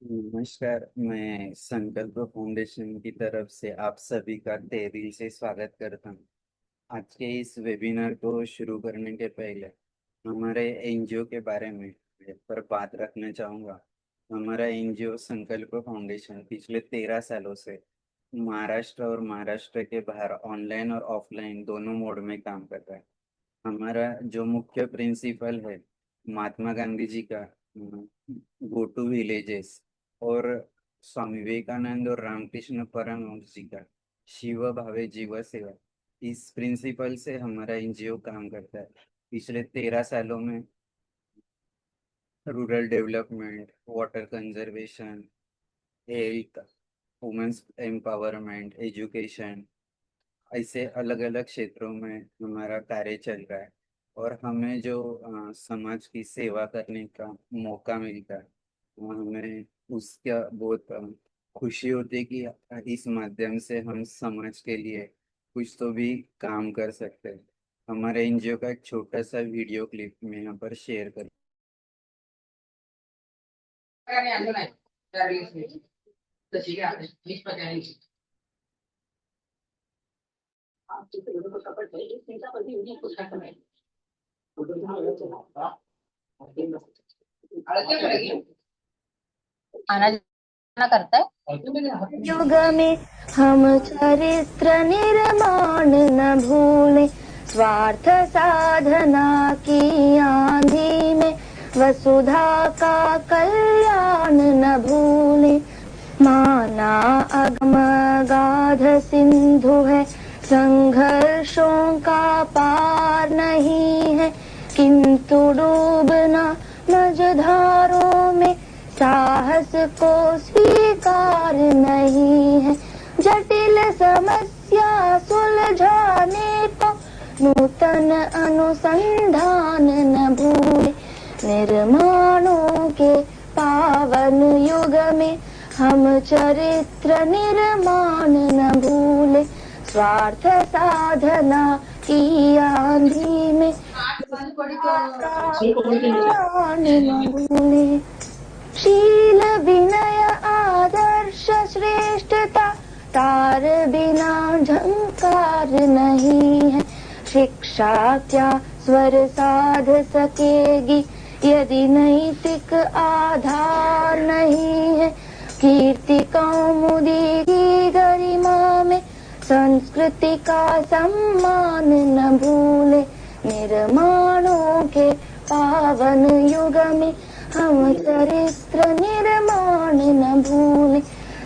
नमस्कार। मैं संकल्प फाउंडेशन की तरफ से आप सभी का तहे दिल से स्वागत करता हूँ। आज के इस वेबिनार को शुरू करने के पहले हमारे एनजीओ के बारे में पर बात रखना चाहूँगा। हमारा एनजीओ संकल्प फाउंडेशन पिछले 13 सालों से महाराष्ट्र और महाराष्ट्र के बाहर ऑनलाइन और ऑफलाइन दोनों मोड में काम कर रहा है। हमारा जो मुख्य प्रिंसिपल है महात्मा गांधी जी का गो टू विलेजेस, और स्वामी विवेकानंद और रामकृष्ण परमहंस जी का शिव भावे जीव सेवा, इस प्रिंसिपल से हमारा एनजीओ काम करता है। पिछले 13 सालों में rural development, water conservation, health, women's empowerment, education, ऐसे अलग अलग क्षेत्रों में हमारा कार्य चल रहा है। और हमें जो समाज की सेवा करने का मौका मिलता है, वो हमें उसका बहुत खुशी होती है कि इस माध्यम से हम समाज के लिए कुछ तो भी काम कर सकते हैं। हमारे एनजीओ का एक छोटा सा वीडियो क्लिप मैं यहाँ पर शेयर कर। Kami ano na, sarili sila. Sa siya, miss pa ganun. Alam mo lagi? आना जाना करता है युग में हम चरित्र निर्माण न भूले, स्वार्थ साधना की आंधी में वसुधा का कल्याण न भूले। माना अगम गाध सिंधु है, संघर्षों का पार नहीं है, किंतु डूबना मझधारों में साहस को स्वीकार नहीं है। जटिल समस्या सुलझाने को नूतन अनुसंधान न भूले। निर्माणों के पावन युग में हम चरित्र निर्माण न भूले, स्वार्थ साधना की आंधी में कल्याण न भूले। शील विनय आदर्श श्रेष्ठता तार बिना झंकार नहीं है। शिक्षा क्या स्वर साध सकेगी यदि नैतिक आधार नहीं है। कीर्ति कौमुदी की गरिमा में संस्कृति का सम्मान न भूले। निर्माणों के पावन युग में हम चरित्र निर्माण न भूले,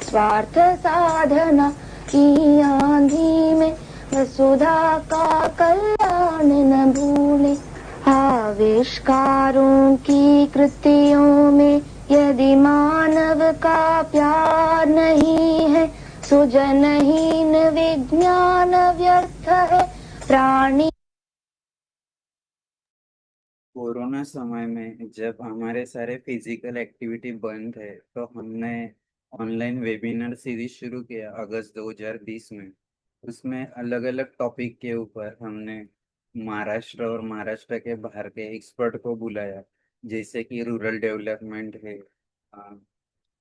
स्वार्थ साधना की आंधी में वसुधा का कल्याण न भूले। आविष्कारों की कृतियों में यदि मानव का प्यार नहीं है, सुजनहीन विज्ञान व्यर्थ है। प्राणी कोरोना समय में जब हमारे सारे फिजिकल एक्टिविटी बंद है, तो हमने ऑनलाइन वेबिनार सीरीज शुरू किया अगस्त 2020 में। उसमें अलग अलग टॉपिक के ऊपर हमने महाराष्ट्र और महाराष्ट्र के बाहर के एक्सपर्ट को बुलाया, जैसे कि रूरल डेवलपमेंट है,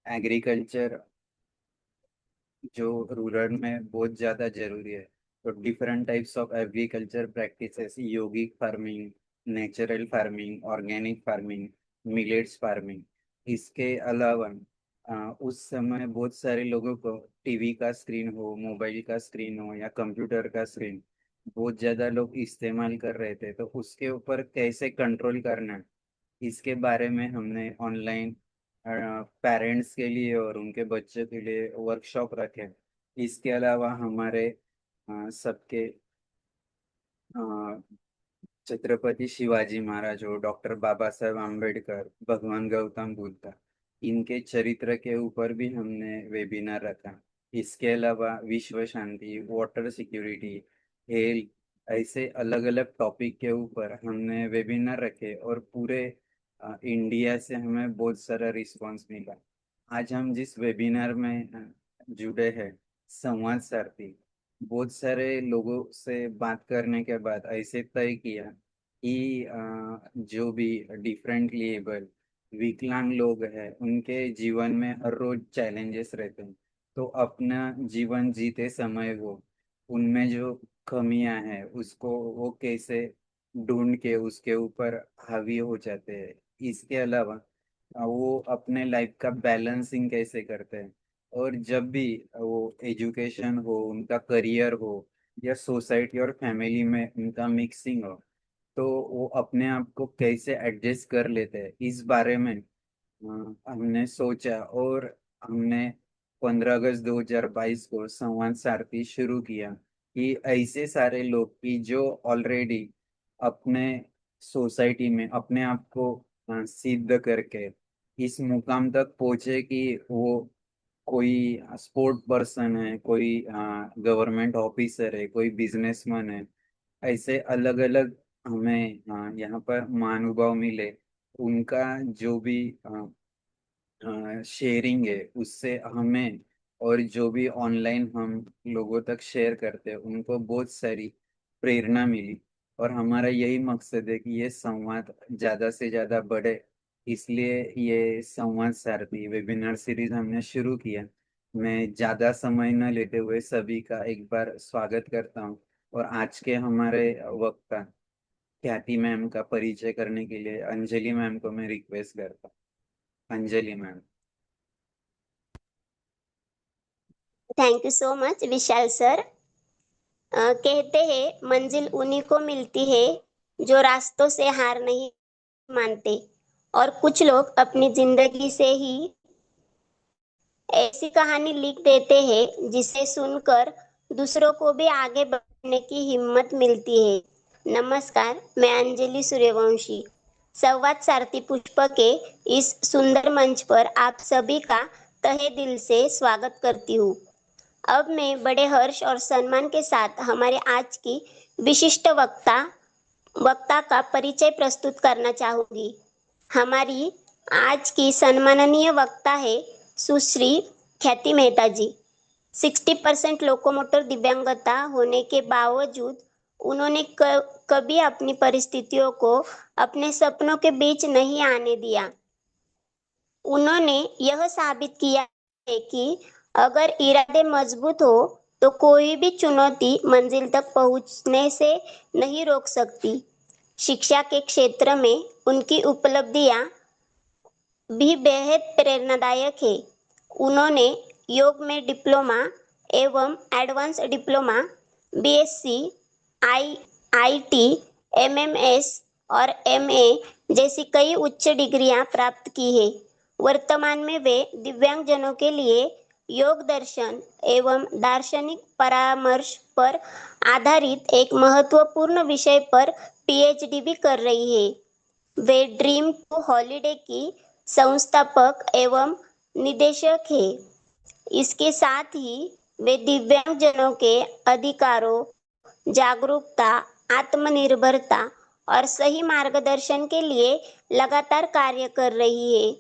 एग्रीकल्चर जो रूरल में बहुत ज़्यादा जरूरी है, तो different types of agriculture practices, yogic farming, natural farming, organic farming, millets farming. इसके अलावा उस समय बहुत सारे लोगों को टीवी का स्क्रीन हो, मोबाइल का स्क्रीन हो या कंप्यूटर का स्क्रीन बहुत ज़्यादा लोग इस्तेमाल कर रहे थे, तो उसके ऊपर कैसे कंट्रोल करना है, इसके बारे में हमने ऑनलाइन पेरेंट्स के लिए और उनके बच्चों के लिए वर्कशॉप रखे। इसके अलावा हमारे सबके अ, छत्रपति शिवाजी महाराज हो, डॉक्टर बाबा साहेब आम्बेडकर, भगवान गौतम बुद्ध, इनके चरित्र के ऊपर भी हमने वेबिनार रखा। इसके अलावा विश्व शांति, वाटर सिक्योरिटी, हेल्थ, ऐसे अलग अलग टॉपिक के ऊपर हमने वेबिनार रखे, और पूरे इंडिया से हमें बहुत सारा रिस्पांस मिला। आज हम जिस वेबिनार में जुड़े हैं, संवाद सारथी, बहुत सारे लोगों से बात करने के बाद ऐसे तय किया कि जो भी डिफरेंटली एबल विकलांग लोग हैं, उनके जीवन में हर रोज चैलेंजेस रहते हैं। तो अपना जीवन जीते समय वो उनमें जो कमियां हैं उसको वो कैसे ढूंढ के उसके ऊपर हावी हो जाते हैं। इसके अलावा वो अपने लाइफ का बैलेंसिंग कैसे करते हैं। और जब भी वो एजुकेशन हो, उनका करियर हो, या सोसाइटी और फैमिली में उनका मिक्सिंग हो, तो वो अपने आप को कैसे एडजस्ट कर लेते हैं, इस बारे में हमने सोचा। और हमने 15 अगस्त 2022 को संवाद सारथी शुरू किया कि ऐसे सारे लोग की जो ऑलरेडी अपने सोसाइटी में अपने आप को सिद्ध करके इस मुकाम तक पहुंचे कि वो कोई स्पोर्ट पर्सन है, कोई गवर्नमेंट ऑफिसर है, कोई बिजनेसमैन है। ऐसे अलग अलग हमें यहाँ पर महानुभाव मिले। उनका जो भी शेयरिंग है उससे हमें, और जो भी ऑनलाइन हम लोगों तक शेयर करते हैं उनको बहुत सारी प्रेरणा मिली। और हमारा यही मकसद है कि ये संवाद ज़्यादा से ज़्यादा बढ़े। इसलिए ये संवाद सारथी वेबिनार सीरीज हमने शुरू किया। मैं ज़्यादा समय न लेते हुए सभी का एक बार स्वागत करता हूँ। और आज के हमारे वक्ता ख्याति मैम का परिचय करने के लिए अंजलि मैम को मैं रिक्वेस्ट करता हूँ। Anjali ma'am. Thank you so much Vishal sir. कहते हैं मंजिल उन्हीं को मिलती है जो रास्तों से हार नहीं मानते, और कुछ लोग अपनी जिंदगी से ही ऐसी कहानी लिख देते हैं जिसे सुनकर दूसरों को भी आगे बढ़ने की हिम्मत मिलती है। नमस्कार, मैं अंजलि सूर्यवंशी संवाद सारथी पुष्प के इस सुंदर मंच पर आप सभी का तहे दिल से स्वागत करती हूँ। अब मैं बड़े हर्ष और सम्मान के साथ हमारे आज की विशिष्ट वक्ता का परिचय प्रस्तुत करना चाहूंगी। हमारी आज की सम्माननीय वक्ता है सुश्री ख्याति मेहता जी। 60% लोकोमोटर दिव्यांगता होने के बावजूद उन्होंने कभी अपनी परिस्थितियों को अपने सपनों के बीच नहीं आने दिया। उन्होंने यह साबित किया है कि अगर इरादे मजबूत हो तो कोई भी चुनौती मंजिल तक पहुंचने से नहीं रोक सकती। शिक्षा के क्षेत्र में उनकी उपलब्धियां भी बेहद प्रेरणादायक है। उन्होंने योग में डिप्लोमा एवं advance diploma, BSc, IT, MMS और एमए जैसी कई उच्च डिग्रियां प्राप्त की है। वर्तमान में वे दिव्यांगजनों के लिए योग दर्शन एवं दार्शनिक परामर्श पर आधारित एक महत्वपूर्ण विषय पर पीएचडी भी कर रही है। वे ड्रीम टू हॉलीडे की संस्थापक एवं निदेशक है। इसके साथ ही वे दिव्यांगजनों के अधिकारों, जागरूकता, आत्मनिर्भरता और सही मार्गदर्शन के लिए लगातार कार्य कर रही है।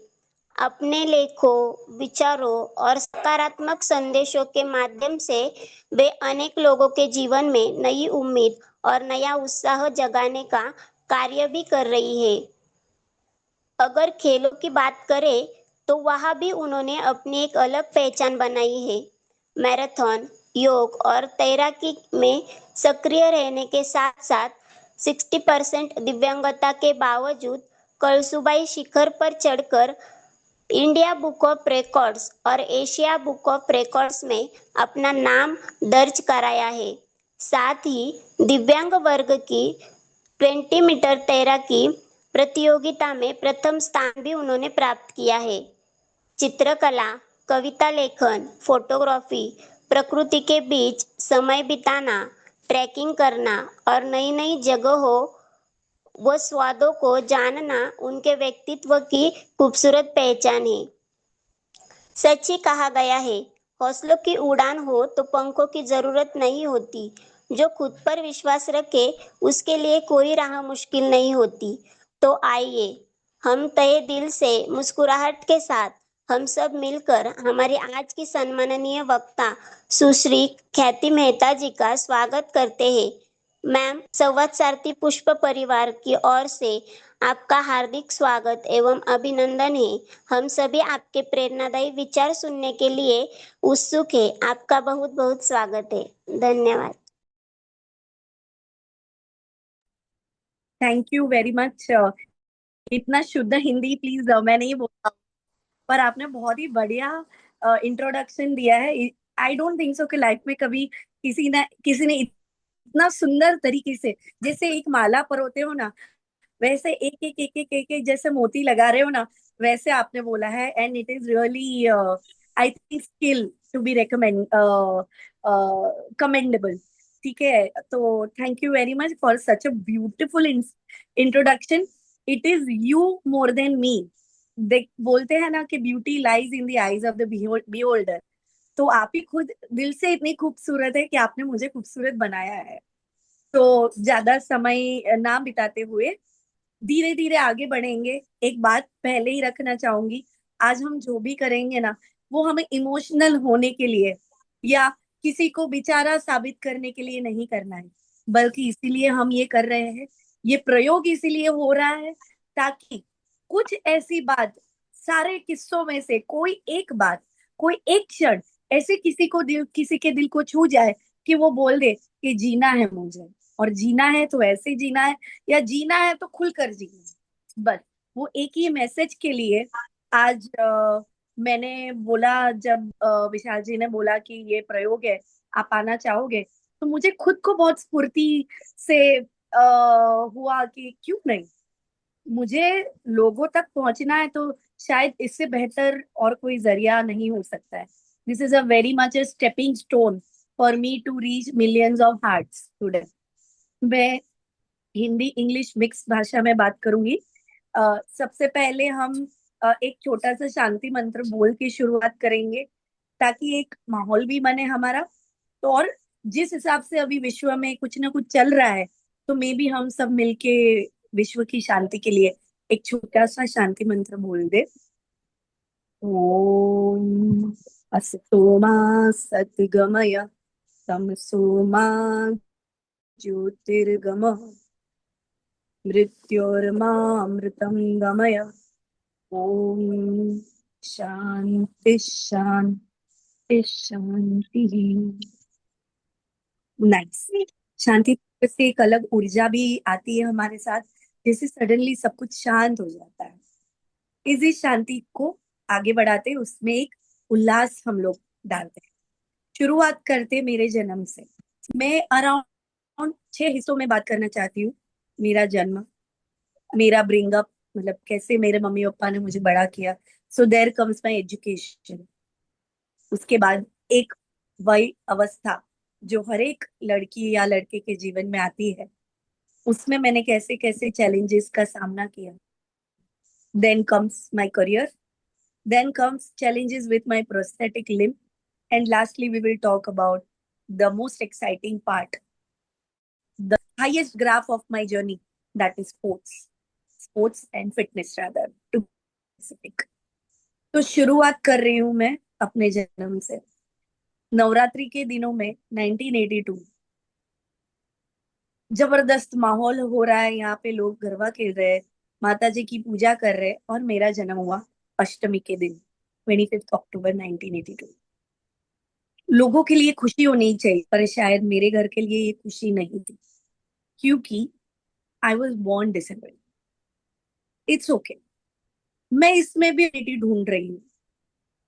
अपने लेखों, विचारों और सकारात्मक संदेशों के माध्यम से वे अनेक लोगों के जीवन में नई उम्मीद और नया उत्साह जगाने का कार्य भी कर रही है। अगर खेलों की बात करें तो वहाँ भी उन्होंने अपनी एक अलग पहचान बनाई है। मैराथन, योग और तैराकी में सक्रिय रहने के साथ साथ 60% दिव्यांगता के बावजूद कलसुबाई शिखर पर चढ़कर इंडिया बुक ऑफ रिकॉर्ड्स और एशिया बुक ऑफ रिकॉर्ड्स में अपना नाम दर्ज कराया है। साथ ही दिव्यांग वर्ग की 20 मीटर तैराकी प्रतियोगिता में प्रथम स्थान भी उन्होंने प्राप्त किया है। चित्रकला, कविता लेखन, फोटोग्राफी, प्रकृति के बीच समय बिताना, ट्रैकिंग करना और नई नई जगहों व स्वादों को जानना उनके व्यक्तित्व की खूबसूरत पहचान है। सच ही कहा गया है, हौसलों की उड़ान हो तो पंखों की जरूरत नहीं होती। जो खुद पर विश्वास रखे उसके लिए कोई राह मुश्किल नहीं होती। तो आइए हम तहे दिल से मुस्कुराहट के साथ हम सब मिलकर हमारी आज की सम्माननीय वक्ता सुश्री ख्याति मेहता जी का स्वागत करते हैं। मैम, संवाद सारथी पुष्प परिवार की ओर से आपका हार्दिक स्वागत एवं अभिनंदन है। हम सभी आपके प्रेरणादायी विचार सुनने के लिए उत्सुक है। आपका बहुत बहुत स्वागत है। धन्यवाद। Thank you very much. इतना शुद्ध हिंदी प्लीज मैं नहीं बोलता, पर आपने बहुत ही बढ़िया इंट्रोडक्शन दिया है। आई डोंट थिंक सो कि लाइफ में कभी किसी ने इतना सुंदर तरीके से, जैसे एक माला परोते हो ना, वैसे एक एक जैसे मोती लगा रहे हो ना, वैसे आपने बोला है। And it is really I think skill to be recommend commendable. ठीक है, तो thank you very much for such a beautiful introduction. It is you more than me. देख, बोलते हैं ना कि beauty lies in the eyes of the beholder. तो आप ही खुद दिल से इतनी खूबसूरत है कि आपने मुझे खूबसूरत बनाया है। तो ज्यादा समय ना बिताते हुए धीरे धीरे आगे बढ़ेंगे। एक बात पहले ही रखना चाहूंगी, आज हम जो भी करेंगे ना, वो हमें इमोशनल होने के लिए या किसी को बेचारा साबित करने के लिए नहीं करना है, बल्कि इसीलिए हम ये कर रहे हैं। ये प्रयोग इसीलिए हो रहा है ताकि कुछ ऐसी बात, सारे किस्सों में से कोई एक बात, कोई एक क्षण ऐसे किसी के दिल को छू जाए कि वो बोल दे कि जीना है मुझे, और जीना है तो ऐसे जीना है, या जीना है तो खुलकर जीना है। बस वो एक ही मैसेज के लिए आज मैंने बोला, जब विशाल जी ने बोला कि ये प्रयोग है, आप आना चाहोगे, तो मुझे खुद को बहुत स्फूर्ति से हुआ कि क्यों नहीं। मुझे लोगों तक पहुंचना है तो शायद इससे बेहतर और कोई जरिया नहीं हो सकता है। This is a very much a stepping stone for me to reach millions of hearts today. मैं हिंदी इंग्लिश मिक्स भाषा में बात करूंगी। सबसे पहले हम एक छोटा सा शांति मंत्र बोल के शुरुआत करेंगे, ताकि एक माहौल भी बने हमारा। तो और जिस हिसाब से अभी विश्व में कुछ ना कुछ चल रहा है, तो मे भी हम सब मिलके विश्व की शांति के लिए एक छोटा सा शांति मंत्र बोल दे। ओम असतो मा सद्गमय तमसो मा ज्योतिर्गमः मृत्योर्मामृतं गमय। ओम शांति शांति शांति। नाइस। शांति से एक अलग ऊर्जा भी आती है हमारे साथ, जैसे सडनली सब कुछ शांत हो जाता है। इसी शांति को आगे बढ़ाते उसमें एक उल्लास हम लोग डालते हैं। शुरुआत करते मेरे जन्म से। मैं अराउंड 6 हिस्सों में बात करना चाहती हूँ। मेरा जन्म, मेरा ब्रिंग अप, मतलब कैसे मेरे मम्मी पापा ने मुझे बड़ा किया। So there comes my education. उसके बाद एक वय अवस्था जो हर एक लड़की या लड़के के जीवन में आती है, उसमें मैंने कैसे कैसे चैलेंजेस का सामना किया। Then comes my career, then comes challenges with my prosthetic limb, and lastly we will talk about the most exciting part, the highest graph of my journey, that is sports and fitness rather to be specific. तो शुरुआत कर रही हूं मैं अपने जन्म से। नवरात्रि के दिनों में 1982 जबरदस्त माहौल हो रहा है, यहाँ पे लोग गरबा खेल रहे हैं, माता जी की पूजा कर रहे हैं, और मेरा जन्म हुआ अष्टमी के दिन 25 अक्टूबर 1982। लोगों के लिए खुशी होनी चाहिए, पर शायद मेरे घर के लिए ये खुशी नहीं थी, क्योंकि I was born disabled. It's okay, मैं इसमें भी आइडेंटिटी ढूंढ रही हूँ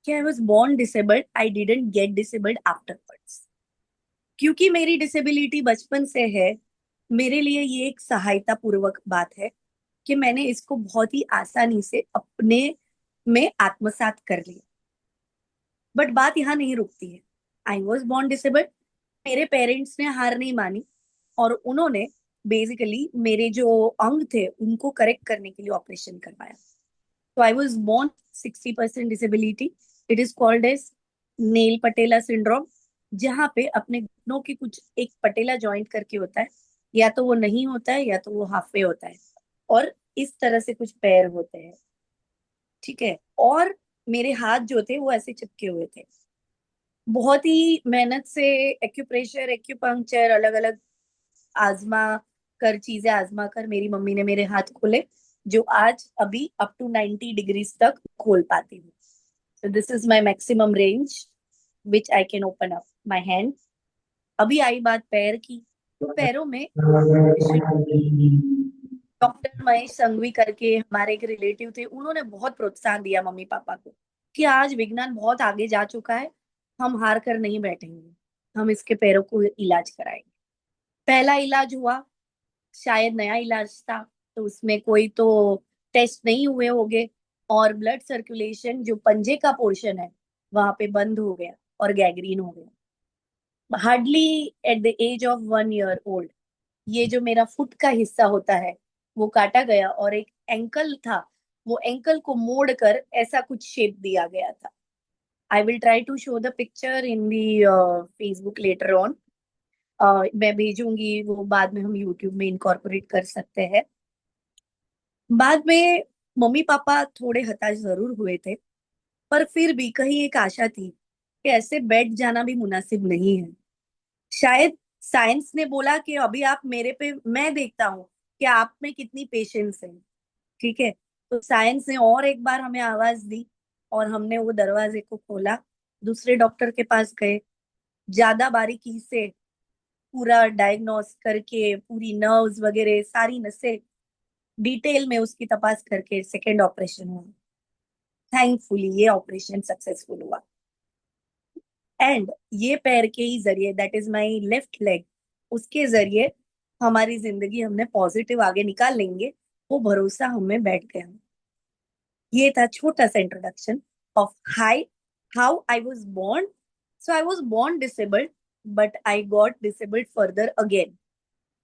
कि I was born disabled, I didn't get disabled afterwards. क्योंकि मेरी डिसेबिलिटी बचपन से है, मेरे लिए ये एक सहायता पूर्वक बात है कि मैंने इसको बहुत ही आसानी से अपने में आत्मसात कर लिया। बट बात यहाँ नहीं रुकती है। आई वॉज बोर्न डिसेबल्ड, मेरे पेरेंट्स ने हार नहीं मानी, और उन्होंने बेसिकली मेरे जो अंग थे उनको करेक्ट करने के लिए ऑपरेशन करवाया। तो I was born 60% disability. It is called as nail patella syndrome, जहाँ पे अपने घुटनों की कुछ एक पटेला जॉइंट करके होता है, या तो वो नहीं होता है या तो वो हाफ वे होता है, और इस तरह से कुछ पैर होते हैं। ठीक है, और मेरे हाथ जो थे वो ऐसे चिपके हुए थे। बहुत ही मेहनत से एक्यूप्रेशर, एक्यूपंक्चर, अलग अलग आजमा कर, चीजें आजमा कर मेरी मम्मी ने मेरे हाथ खोले, जो आज अभी अप टू 90 डिग्रीज तक खोल पाती हूँ. So this is my maximum range which I can open up my hand. अभी आई बात पैर की, तो पैरों में डॉक्टर महेश संघवी करके हमारे एक रिलेटिव थे, उन्होंने बहुत प्रोत्साहन दिया मम्मी पापा को कि आज विज्ञान बहुत आगे जा चुका है, हम हार कर नहीं बैठेंगे, हम इसके पैरों को इलाज कराएंगे. पहला इलाज हुआ, शायद नया इलाज था, तो उसमें कोई तो टेस्ट नहीं हुए होंगे और ब्लड सर्कुलेशन जो पंजे का पोर्शन है वहां पे बंद हो गया और गैंग्रीन हो गया. Hardly at the age of 1 year old ये जो मेरा फुट का हिस्सा होता है वो काटा गया और एक एंकल था, वो एंकल को मोड़ कर ऐसा कुछ शेप दिया गया था. I will try to show the picture in the Facebook later on. मैं भेजूंगी, वो बाद में हम यूट्यूब में इनकॉर्पोरेट कर सकते हैं. बाद में मम्मी पापा थोड़े हताश जरूर हुए थे, पर फिर भी कहीं एक आशा थी कि ऐसे बैठ जाना भी मुनासिब नहीं है. शायद साइंस ने बोला कि अभी आप मेरे पे, मैं देखता हूँ कि आप में कितनी पेशेंस है. ठीक है, तो साइंस ने और एक बार हमें आवाज दी और हमने वो दरवाजे को खोला, दूसरे डॉक्टर के पास गए, ज्यादा बारीकी से पूरा डायग्नोस करके, पूरी नर्व्स वगैरह सारी नसें डिटेल में उसकी तपास करके सेकेंड ऑपरेशन हुआ. थैंकफुली ये ऑपरेशन सक्सेसफुल हुआ एंड ये पैर के ही जरिए, that is my left leg, उसके जरिए हमारी जिंदगी हमने पॉजिटिव आगे निकाल लेंगे, वो भरोसा हमें बैठ गया. ये था छोटा सा introduction of how I was born. So I was born disabled but I got disabled further again,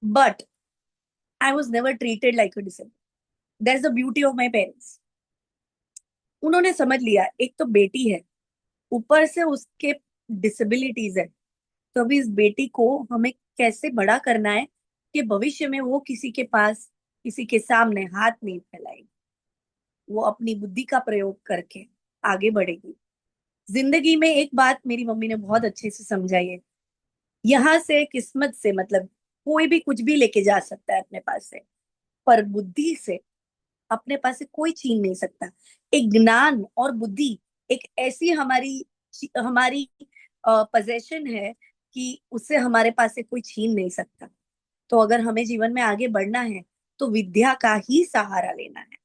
but I was never treated like a disabled. That's the beauty of my parents. उन्होंने समझ लिया एक तो बेटी है, ऊपर से उसके डिसेबिलिटीज है, तो अभी इस बेटी को हमें कैसे बड़ा करना है कि भविष्य में वो किसी के पास, किसी के सामने हाथ नहीं फैलाएगी, वो अपनी बुद्धि का प्रयोग करके आगे बढ़ेगी. जिंदगी में एक बात मेरी मम्मी ने बहुत अच्छे से समझाई है, यहाँ से किस्मत से मतलब कोई भी कुछ भी लेके जा सकता है अपने पास से, पर बुद्धि से अपने पास से कोई छीन नहीं सकता. एक ज्ञान और बुद्धि एक ऐसी हमारी हमारी पोजेशन है कि उससे हमारे पास से कोई छीन नहीं सकता. तो अगर हमें जीवन में आगे बढ़ना है तो विद्या का ही सहारा लेना है.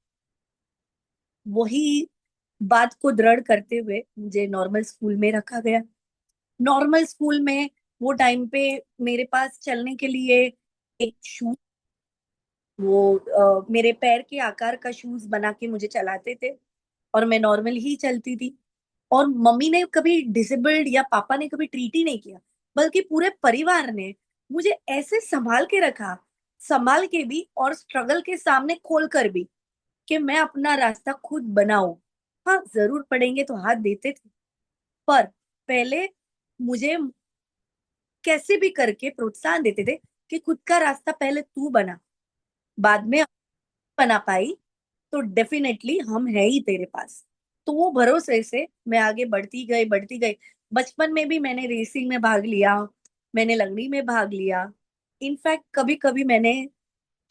वही बात को दृढ़ करते हुए मुझे नॉर्मल स्कूल में रखा गया. नॉर्मल स्कूल में वो टाइम पे मेरे पास चलने के लिए एक शूज, वो मेरे पैर के आकार का शूज बना के मुझे चलाते थे और मैं नॉर्मल ही चलती थी. और मम्मी ने कभी डिसेबल्ड या पापा ने कभी ट्रीट ही नहीं किया, बल्कि पूरे परिवार ने मुझे ऐसे संभाल के रखा, संभाल के भी और स्ट्रगल के सामने खोल कर भी, कि मैं अपना रास्ता खुद बनाऊं. हाँ, जरूर पड़ेंगे तो हाथ देते थे, पर पहले मुझे कैसे भी करके प्रोत्साहन देते थे कि खुद का रास्ता पहले तू बना, बाद में बना पाई तो डेफिनेटली हम है ही तेरे पास. तो वो भरोसे से मैं आगे बढ़ती गई, बढ़ती गई. बचपन में भी मैंने रेसिंग में भाग लिया, मैंने लंगड़ी में भाग लिया. इनफैक्ट कभी कभी मैंने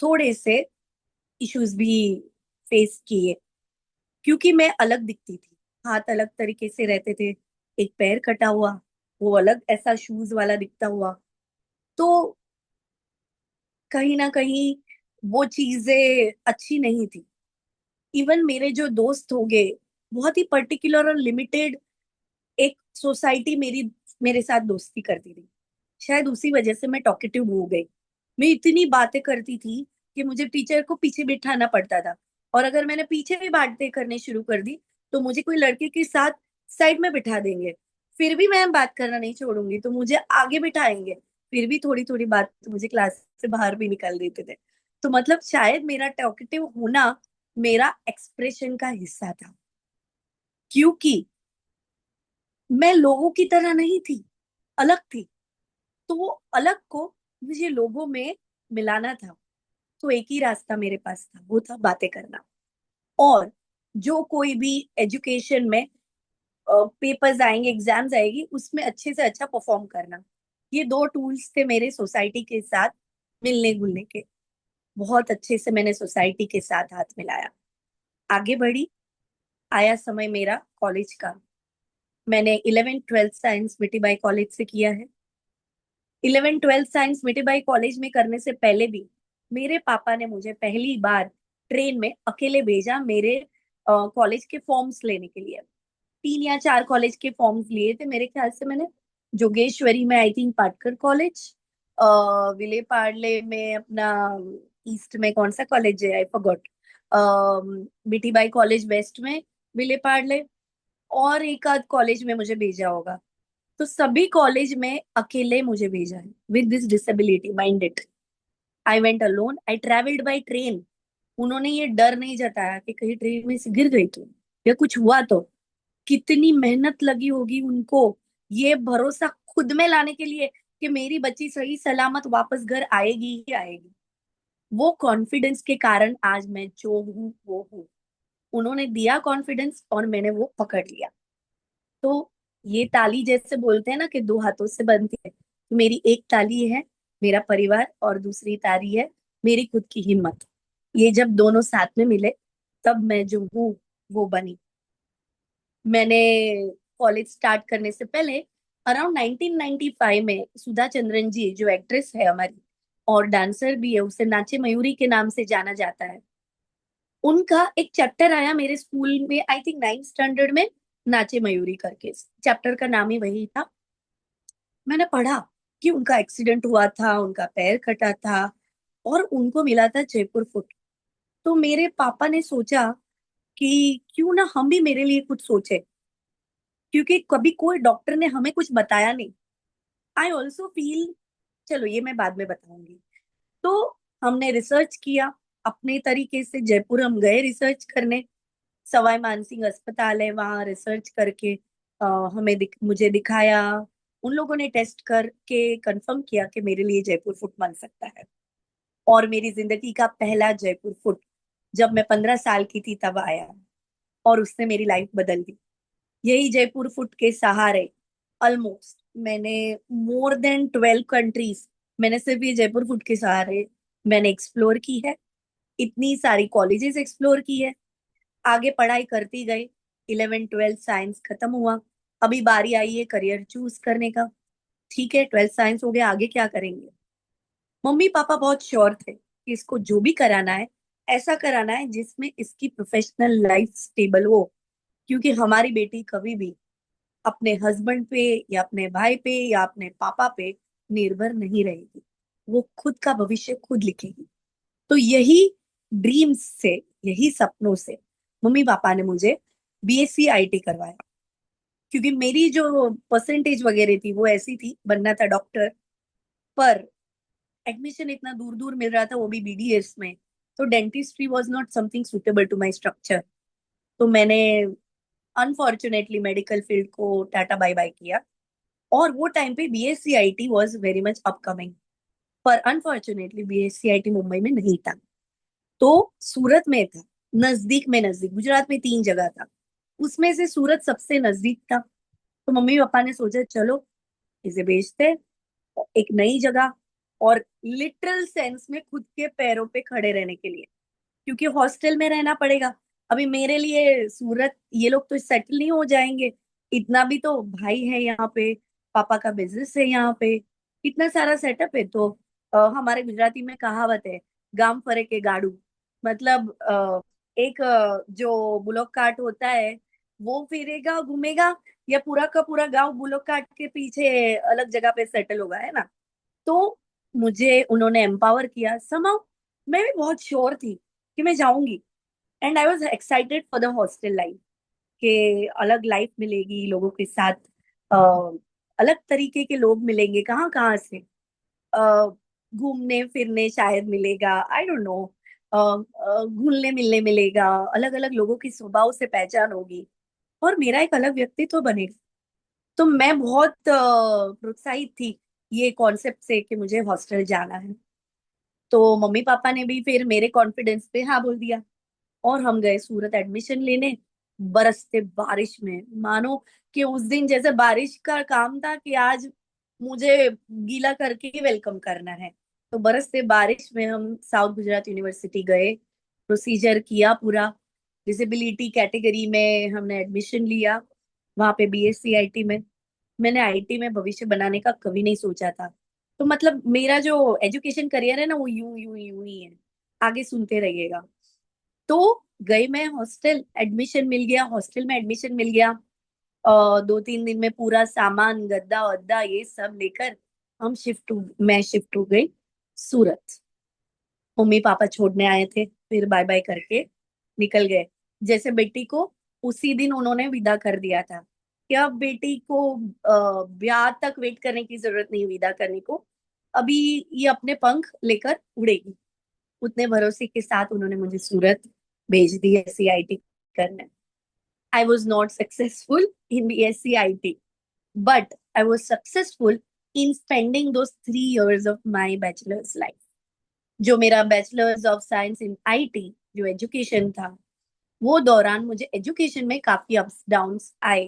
थोड़े से इश्यूज भी फेस किए, क्योंकि मैं अलग दिखती थी, हाथ अलग तरीके से रहते थे, एक पैर कटा हुआ, वो अलग ऐसा शूज वाला दिखता हुआ. तो कहीं ना कहीं वो चीजें अच्छी नहीं थी. इवन मेरे जो दोस्त हो गए, बहुत ही पर्टिकुलर और लिमिटेड एक सोसाइटी मेरे साथ दोस्ती करती थी. शायद उसी वजह से मैं टॉकेटिव हो गई. मैं इतनी बातें करती थी कि मुझे टीचर को पीछे बिठाना पड़ता था, और अगर मैंने पीछे भी बातें करनी शुरू कर दी तो मुझे कोई लड़के के साथ साइड में बिठा देंगे, फिर भी मैं बात करना नहीं छोड़ूंगी तो मुझे आगे बिठाएंगे, फिर भी थोड़ी थोड़ी बात मुझे क्लास से बाहर भी निकाल देते थे. तो मतलब शायद मेरा टॉकेटिव होना मेरा एक्सप्रेशन का हिस्सा था, क्योंकि मैं लोगों की तरह नहीं थी, अलग थी. तो वो अलग को मुझे लोगों में मिलाना था. तो एक ही रास्ता मेरे पास था, वो था बातें करना. और जो कोई भी एजुकेशन में पेपर्स आएंगे, एग्जाम्स आएगी, उसमें अच्छे से अच्छा परफॉर्म करना. ये दो टूल्स थे मेरे सोसाइटी के साथ मिलने जुलने के. बहुत अच्छे से मैंने सोसाइटी के साथ हाथ मिलाया, आगे बढ़ी। आया समय मेरा कॉलेज का। मैंने 11th 12th science Mithibai college से किया है। 11th 12th science Mithibai college में करने से पहले भी मेरे पापा ने मुझे पहली बार ट्रेन में अकेले भेजा मेरे कॉलेज के फॉर्म्स लेने के लिए। 3 या 4 कॉलेज के फॉर्म्स लिए थे मेरे ख्याल से मैंने। जोगेश्वरी में I think Patkar college, Vile Parle में अपना ईस्ट में कौन सा कॉलेज है I forgot, Mithibai college west में विले पार्ले, और एक आध कॉलेज में मुझे भेजा होगा। तो सभी कॉलेज में अकेले मुझे भेजा है with this disability mind it. I went alone, I travelled by train. उन्होंने ये डर नहीं जताया कि कहीं ट्रेन में से गिर गई तो या कुछ हुआ तो। कितनी मेहनत लगी होगी उनको ये भरोसा खुद में लाने के लिए कि मेरी बच्ची सही सलामत वापस घर आएगी ही आएगी। वो कॉन्फिडेंस के कारण आज मैं जो हूँ वो हूँ। उन्होंने दिया कॉन्फिडेंस और मैंने वो पकड़ लिया। तो ये ताली जैसे बोलते हैं ना कि 2 हाथों से बनती है, तो मेरी एक ताली है मेरा परिवार और दूसरी ताली है मेरी खुद की हिम्मत। ये जब दोनों साथ में मिले तब मैं जो हूँ वो बनी। मैंने कॉलेज स्टार्ट करने से पहले अराउंड 1995 में सुधा चंद्रन जी जो एक्ट्रेस है हमारी और डांसर भी है, उसे नाचे मयूरी के नाम से जाना जाता है, उनका एक चैप्टर आया मेरे स्कूल में आई थिंक 9th स्टैंडर्ड में, नाचे मयूरी करके। चैप्टर का नाम ही वही था। मैंने पढ़ा कि उनका एक्सीडेंट हुआ था, उनका पैर कटा था और उनको मिला था जयपुर फुट। तो मेरे पापा ने सोचा कि क्यों ना हम भी मेरे लिए कुछ सोचे, क्योंकि कभी कोई डॉक्टर ने हमें कुछ बताया नहीं। आई ऑल्सो फील, चलो ये मैं बाद में बताऊंगी। तो हमने रिसर्च किया अपने तरीके से। जयपुर हम गए रिसर्च करने, सवाई मानसिंह अस्पताल है वहां रिसर्च करके मुझे दिखाया। उन लोगों ने टेस्ट करके कंफर्म किया कि मेरे लिए जयपुर फुट बन सकता है। और मेरी जिंदगी का पहला जयपुर फुट जब मैं 15 साल की थी तब आया और उसने मेरी लाइफ बदल दी। यही जयपुर फुट के सहारे ऑलमोस्ट मैंने मोर देन 12 कंट्रीज, मैंने सिर्फ ये जयपुर फुट के सहारे मैंने एक्सप्लोर की है। इतनी सारी कॉलेजेस एक्सप्लोर की है, आगे पढ़ाई करती गई। 11th 12th साइंस खत्म हुआ, अभी बारी आई है करियर चूज करने का। ठीक है 12th साइंस हो गया, आगे क्या करेंगे। मम्मी पापा बहुत श्योर थे कि इसको जो भी कराना है ऐसा कराना है जिसमें इसकी प्रोफेशनल लाइफ स्टेबल हो, क्योंकि हमारी बेटी कभी भी अपने हस्बैंड पे या अपने भाई पे या अपने पापा पे निर्भर नहीं रहेगी। वो खुद का भविष्य खुद लिखेगी। तो यही ड्रीम्स से, यही सपनों से मम्मी पापा ने मुझे बीएससी आईटी करवाया। क्योंकि मेरी जो परसेंटेज वगैरह थी वो ऐसी थी, बनना था डॉक्टर, पर एडमिशन इतना दूर दूर मिल रहा था वो भी बीडीएस में। तो dentistry was not something suitable to my structure. तो मैंने अनफॉर्चुनेटली मेडिकल फील्ड को टाटा बाय बाय किया। और वो टाइम पे BSc IT was very much upcoming, पर अनफॉर्चुनेटली बीएससी आईटी मुंबई में नहीं था, तो सूरत में था। नजदीक में नजदीक गुजरात में 3 जगह था, उसमें से सूरत सबसे नजदीक था। तो मम्मी पापा ने सोचा चलो इसे बेचते हैं एक नई जगह, और लिटरल सेंस में खुद के पैरों पे खड़े रहने के लिए, क्योंकि हॉस्टल में रहना पड़ेगा। अभी मेरे लिए सूरत, ये लोग तो सेटल नहीं हो जाएंगे, इतना भी तो भाई है यहाँ पे, पापा का बिजनेस है यहाँ पे, इतना सारा सेटअप है। तो हमारे गुजराती में कहावत है, गाम फरे के गाड़ू। मतलब एक जो बुलोक कार्ट होता है वो फिरेगा घूमेगा, या पूरा का पूरा गांव बुलोक कार्ट के पीछे अलग जगह पे सेटल होगा, है ना। तो मुझे उन्होंने एम्पावर किया समहाउ। मैं भी बहुत श्योर थी कि मैं जाऊंगी, and I was excited for the hostel life, कि अलग लाइफ मिलेगी लोगों के साथ, अलग तरीके के लोग मिलेंगे कहाँ कहाँ से, घूमने फिरने शायद मिलेगा, आई डोंट नो, घुलने मिलने मिलेगा, अलग अलग लोगों की स्वभाव से पहचान होगी और मेरा एक अलग व्यक्तित्व बनेगा। तो मैं बहुत प्रोत्साहित थी ये कॉन्सेप्ट से कि मुझे हॉस्टल जाना है। तो मम्मी पापा ने भी फिर मेरे कॉन्फिडेंस पे हाँ बोल दिया और हम गए सूरत एडमिशन लेने। बरसते बारिश में, मानो कि उस दिन जैसे बारिश का काम था कि आज मुझे गीला करके ही वेलकम करना है। तो बरसते बारिश में हम साउथ गुजरात यूनिवर्सिटी गए, प्रोसीजर किया पूरा, डिसेबिलिटी कैटेगरी में हमने एडमिशन लिया, वहां पे बीएससी आईटी में। मैंने आईटी में भविष्य बनाने का कभी नहीं सोचा था। तो मतलब मेरा जो एजुकेशन करियर है ना, वो यूं यूं यूं ही है, आगे सुनते रहिएगा। तो गई मैं हॉस्टल, एडमिशन मिल गया, हॉस्टल में एडमिशन मिल गया। 2-3 दिन में पूरा सामान, गद्दा वद्दा ये सब लेकर मैं शिफ्ट हो गई सूरत। मम्मी पापा छोड़ने आए थे, फिर बाय बाय करके निकल गए। जैसे बेटी को उसी दिन उन्होंने विदा कर दिया था कि अब बेटी को ब्याह तक वेट करने की जरूरत नहीं विदा करने को, अभी ये अपने पंख लेकर उड़ेगी। उतने भरोसे के साथ उन्होंने मुझे सूरत भेज दिया सीआईटी करने। I was not successful in BSc IT, but I was successful in spending those 3 years of my bachelor's life. जो मेरा bachelors of science in IT जो एजुकेशन था, वो दौरान मुझे एजुकेशन में काफी अप्स डाउन्स आए,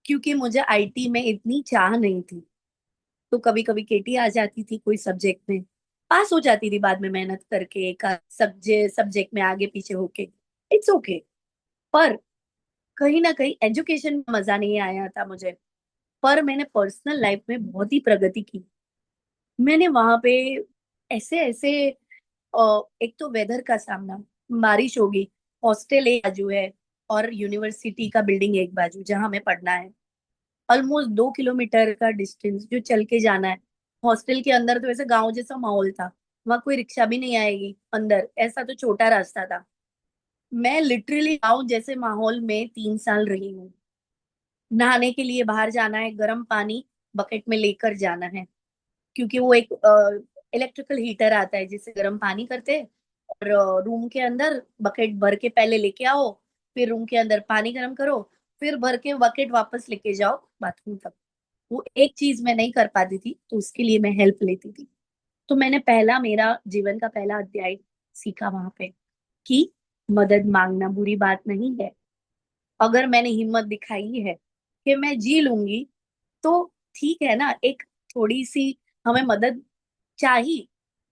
क्योंकि मुझे आईटी में इतनी चाह नहीं थी। तो कभी कभी केटी आ जाती थी कोई सब्जेक्ट में, पास हो जाती थी बाद में मेहनत करके, एक सब्जेक्ट में आगे पीछे होके, इट्स ओके। पर कहीं ना कहीं एजुकेशन में मजा नहीं आया था मुझे। पर मैंने पर्सनल लाइफ में बहुत ही प्रगति की। मैंने वहां पे ऐसे ऐसे एक तो वेदर का सामना, बारिश होगी, हॉस्टल एक बाजू है और यूनिवर्सिटी का बिल्डिंग एक बाजू जहां हमें पढ़ना है, ऑलमोस्ट 2 किलोमीटर का डिस्टेंस जो चल के जाना है। हॉस्टल के अंदर तो वैसे गांव जैसा माहौल था, वहां कोई रिक्शा भी नहीं आएगी अंदर, ऐसा तो छोटा रास्ता था। मैं लिटरली गांव जैसे माहौल में 3 साल रही हूँ। नहाने के लिए बाहर जाना है, गर्म पानी बकेट में लेकर जाना है, क्योंकि वो एक इलेक्ट्रिकल हीटर आता है जिससे गर्म पानी करते हैं, और रूम के अंदर बकेट भर के पहले लेके आओ, फिर रूम के अंदर पानी गर्म करो, फिर भर के बकेट वापस लेके जाओ बाथरूम तक। वो एक चीज मैं नहीं कर पाती थी, तो उसके लिए मैं हेल्प लेती थी। तो मैंने मेरा जीवन का पहला अध्याय सीखा वहां पे कि मदद मांगना बुरी बात नहीं है। अगर मैंने हिम्मत दिखाई है कि मैं जी लूंगी, तो ठीक है ना, एक थोड़ी सी हमें मदद चाहिए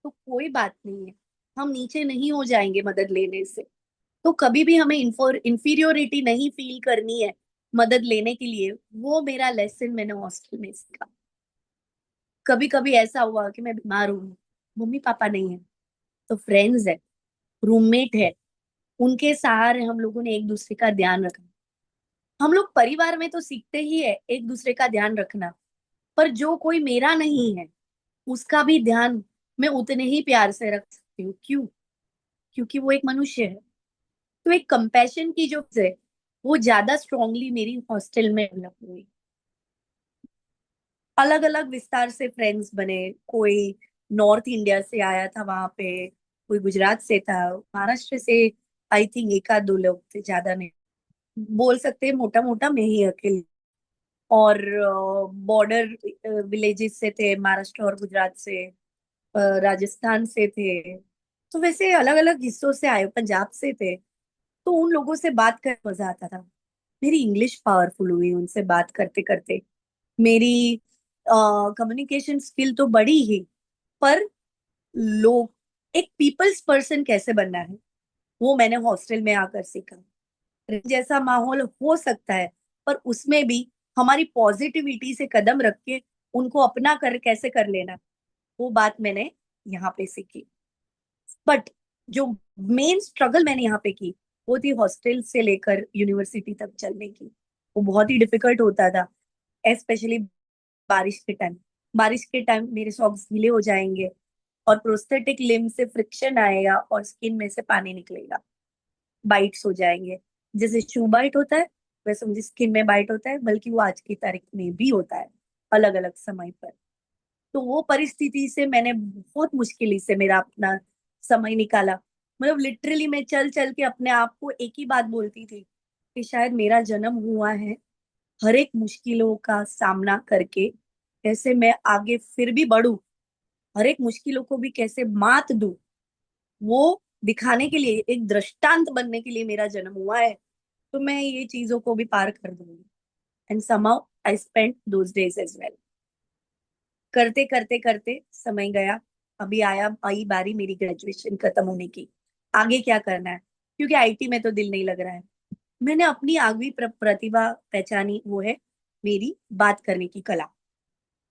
तो कोई बात नहीं है, हम नीचे नहीं हो जाएंगे मदद लेने से। तो कभी भी हमें इंफीरियोरिटी नहीं फील करनी है मदद लेने के लिए। वो मेरा लेसन मैंने हॉस्टल में सीखा। कभी कभी ऐसा हुआ कि मैं बीमार हूँ, मम्मी पापा नहीं है, तो फ्रेंड्स है, रूममेट है, उनके सहारे हम लोगों ने एक दूसरे का ध्यान रखा। हम लोग परिवार में तो सीखते ही है एक दूसरे का ध्यान रखना, पर जो कोई मेरा नहीं है उसका भी ध्यान मैं उतने ही प्यार से रख सकती हूँ। क्यों? क्योंकि वो एक मनुष्य है। तो एक कंपैशन की जो है, वो ज्यादा स्ट्रांगली मेरी हॉस्टल में डेवलप हुई। अलग अलग विस्तार से फ्रेंड्स बने, कोई नॉर्थ इंडिया से आया था वहां पे, कोई गुजरात से था, महाराष्ट्र से आई थिंक एक आध दो लोग थे, ज्यादा नहीं। बोल सकते हैं मोटा मोटा मैं ही अकेले। और बॉर्डर विलेजेस से थे, महाराष्ट्र और गुजरात से, राजस्थान से थे, तो वैसे अलग अलग हिस्सों से आए, पंजाब से थे। तो उन लोगों से बात कर मजा आता था। मेरी इंग्लिश पावरफुल हुई उनसे बात करते करते। मेरी कम्युनिकेशन स्किल तो बढ़ी ही, पर लोग, एक पीपल्स पर्सन कैसे बनना है, वो मैंने हॉस्टल में आकर सीखा। जैसा माहौल हो सकता है, पर उसमें भी हमारी पॉजिटिविटी से कदम रख के उनको अपना कर कैसे कर लेना, वो बात मैंने यहाँ पे सीखी। बट जो मेन स्ट्रगल मैंने यहाँ पे की, वो थी हॉस्टल से लेकर यूनिवर्सिटी तक चलने की। वो बहुत ही डिफिकल्ट होता था, स्पेशली बारिश के टाइम मेरे सॉक्स गीले हो जाएंगे, और प्रोस्थेटिक लिम्ब से फ्रिक्शन आएगा और स्किन में से पानी निकलेगा, बाइट्स हो जाएंगे। जैसे शू बाइट होता है, वैसे मुझे स्किन में बाइट होता है, बल्कि वो आज की तारीख में भी होता है, अलग अलग समय पर। तो वो परिस्थिति से मैंने बहुत मुश्किल से मेरा अपना समय निकाला। मतलब लिटरली मैं चल चल के अपने आप को एक ही बात बोलती थी कि शायद मेरा जन्म हुआ है हर एक मुश्किलों का सामना करके, कैसे मैं आगे फिर भी बढ़ू, हर एक मुश्किलों को भी कैसे मात दूं, वो दिखाने के लिए, एक दृष्टांत बनने के लिए मेरा जन्म हुआ है। तो मैं ये चीजों को भी पार कर दूंगी। And somehow I spent those days as well. करते करते करते समय गया, अभी आई बारी मेरी ग्रेजुएशन खत्म होने की, आगे क्या करना है, क्योंकि आईटी में तो दिल नहीं लग रहा है। मैंने अपनी आगवी प्रतिभा पहचानी, वो है मेरी बात करने की कला।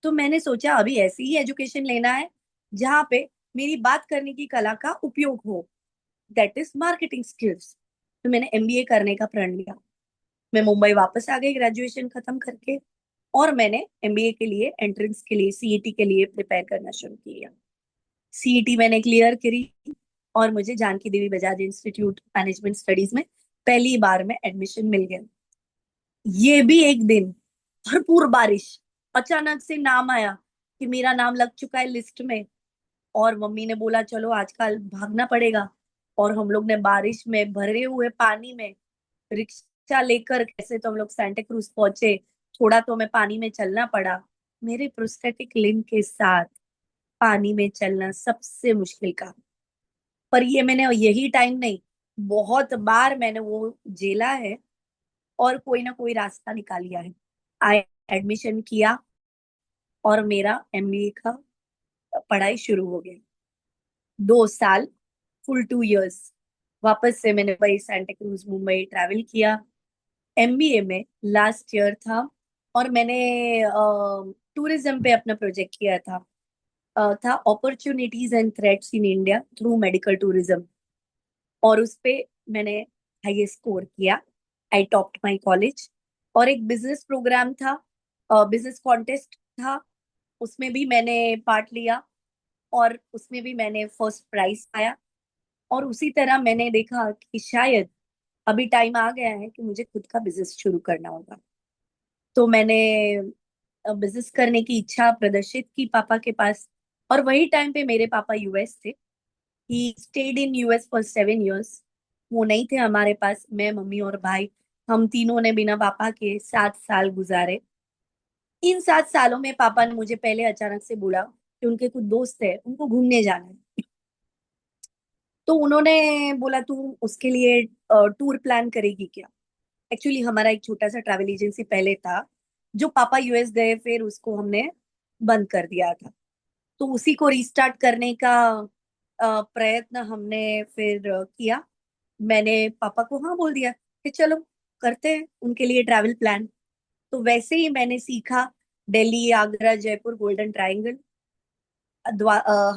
तो मैंने सोचा अभी ऐसी ही एजुकेशन लेना है जहाँ पे मेरी बात करने की कला का उपयोग हो, दैट इज मार्केटिंग स्किल्स। तो मैंने एमबीए करने का प्रण लिया। मैं मुंबई वापस आ गई ग्रेजुएशन खत्म करके, और मैंने एमबीए के लिए एंट्रेंस के लिए सीईटी के लिए प्रिपेयर करना शुरू किया। सीईटी मैंने क्लियर करी और मुझे जानकी देवी बजाज इंस्टीट्यूट मैनेजमेंट स्टडीज में पहली बार में एडमिशन मिल गया। ये भी एक दिन भरपूर बारिश, अचानक से नाम आया कि मेरा नाम लग चुका है लिस्ट में, और मम्मी ने बोला चलो आजकल भागना पड़ेगा। और हम लोग ने बारिश में भरे हुए पानी में रिक्शा लेकर कैसे तो हम लोग सांता क्रूज पहुंचे। थोड़ा तो हमें पानी में चलना पड़ा। मेरे प्रोस्थेटिक लिम्ब के साथ पानी में चलना सबसे मुश्किल काम। पर ये मैंने यही टाइम नहीं, बहुत बार मैंने वो झेला है और कोई ना कोई रास्ता निकाल लिया है। आई एडमिशन किया और मेरा एमबीए का पढ़ाई शुरू हो गई। 2 साल, फुल 2 इयर्स, वापस से मैंने वही सांता क्रूज मुंबई ट्रैवल किया। एमबीए में लास्ट ईयर था और मैंने टूरिज्म पे अपना प्रोजेक्ट किया था। था opportunities and threats in India through medical tourism, और उस पे मैंने हाईएस्ट स्कोर किया। आई टॉप्ड माय कॉलेज। और एक बिजनेस प्रोग्राम था, बिजनेस कॉन्टेस्ट था, उसमें भी मैंने पार्ट लिया और उसमें भी मैंने फर्स्ट प्राइज पाया। और उसी तरह मैंने देखा कि शायद अभी टाइम आ गया है कि मुझे खुद का बिजनेस शुरू करना होगा। तो मैंने बिजनेस करने की इच्छा प्रदर्शित की पापा के पास। और वही टाइम पे मेरे पापा यूएस थे। He stayed in US for 7 years. वो नहीं थे हमारे पास, मैं, मम्मी और भाई, हम तीनों ने बिना पापा के 7 साल गुजारे। इन 7 सालों में पापा ने मुझे पहले अचानक से बोला कि उनके कुछ दोस्त है, उनको घूमने जाना है। तो उन्होंने बोला तू उसके लिए टूर प्लान करेगी क्या। एक्चुअली हमारा एक छोटा सा ट्रैवल एजेंसी पहले था, जो पापा यूएस गए फिर उसको हमने बंद कर दिया था। तो उसी को रिस्टार्ट करने का प्रयत्न हमने फिर किया। मैंने पापा को हाँ बोल दिया कि चलो करते हैं उनके लिए ट्रैवल प्लान। तो वैसे ही मैंने सीखा दिल्ली, आगरा, जयपुर, गोल्डन ट्रायंगल,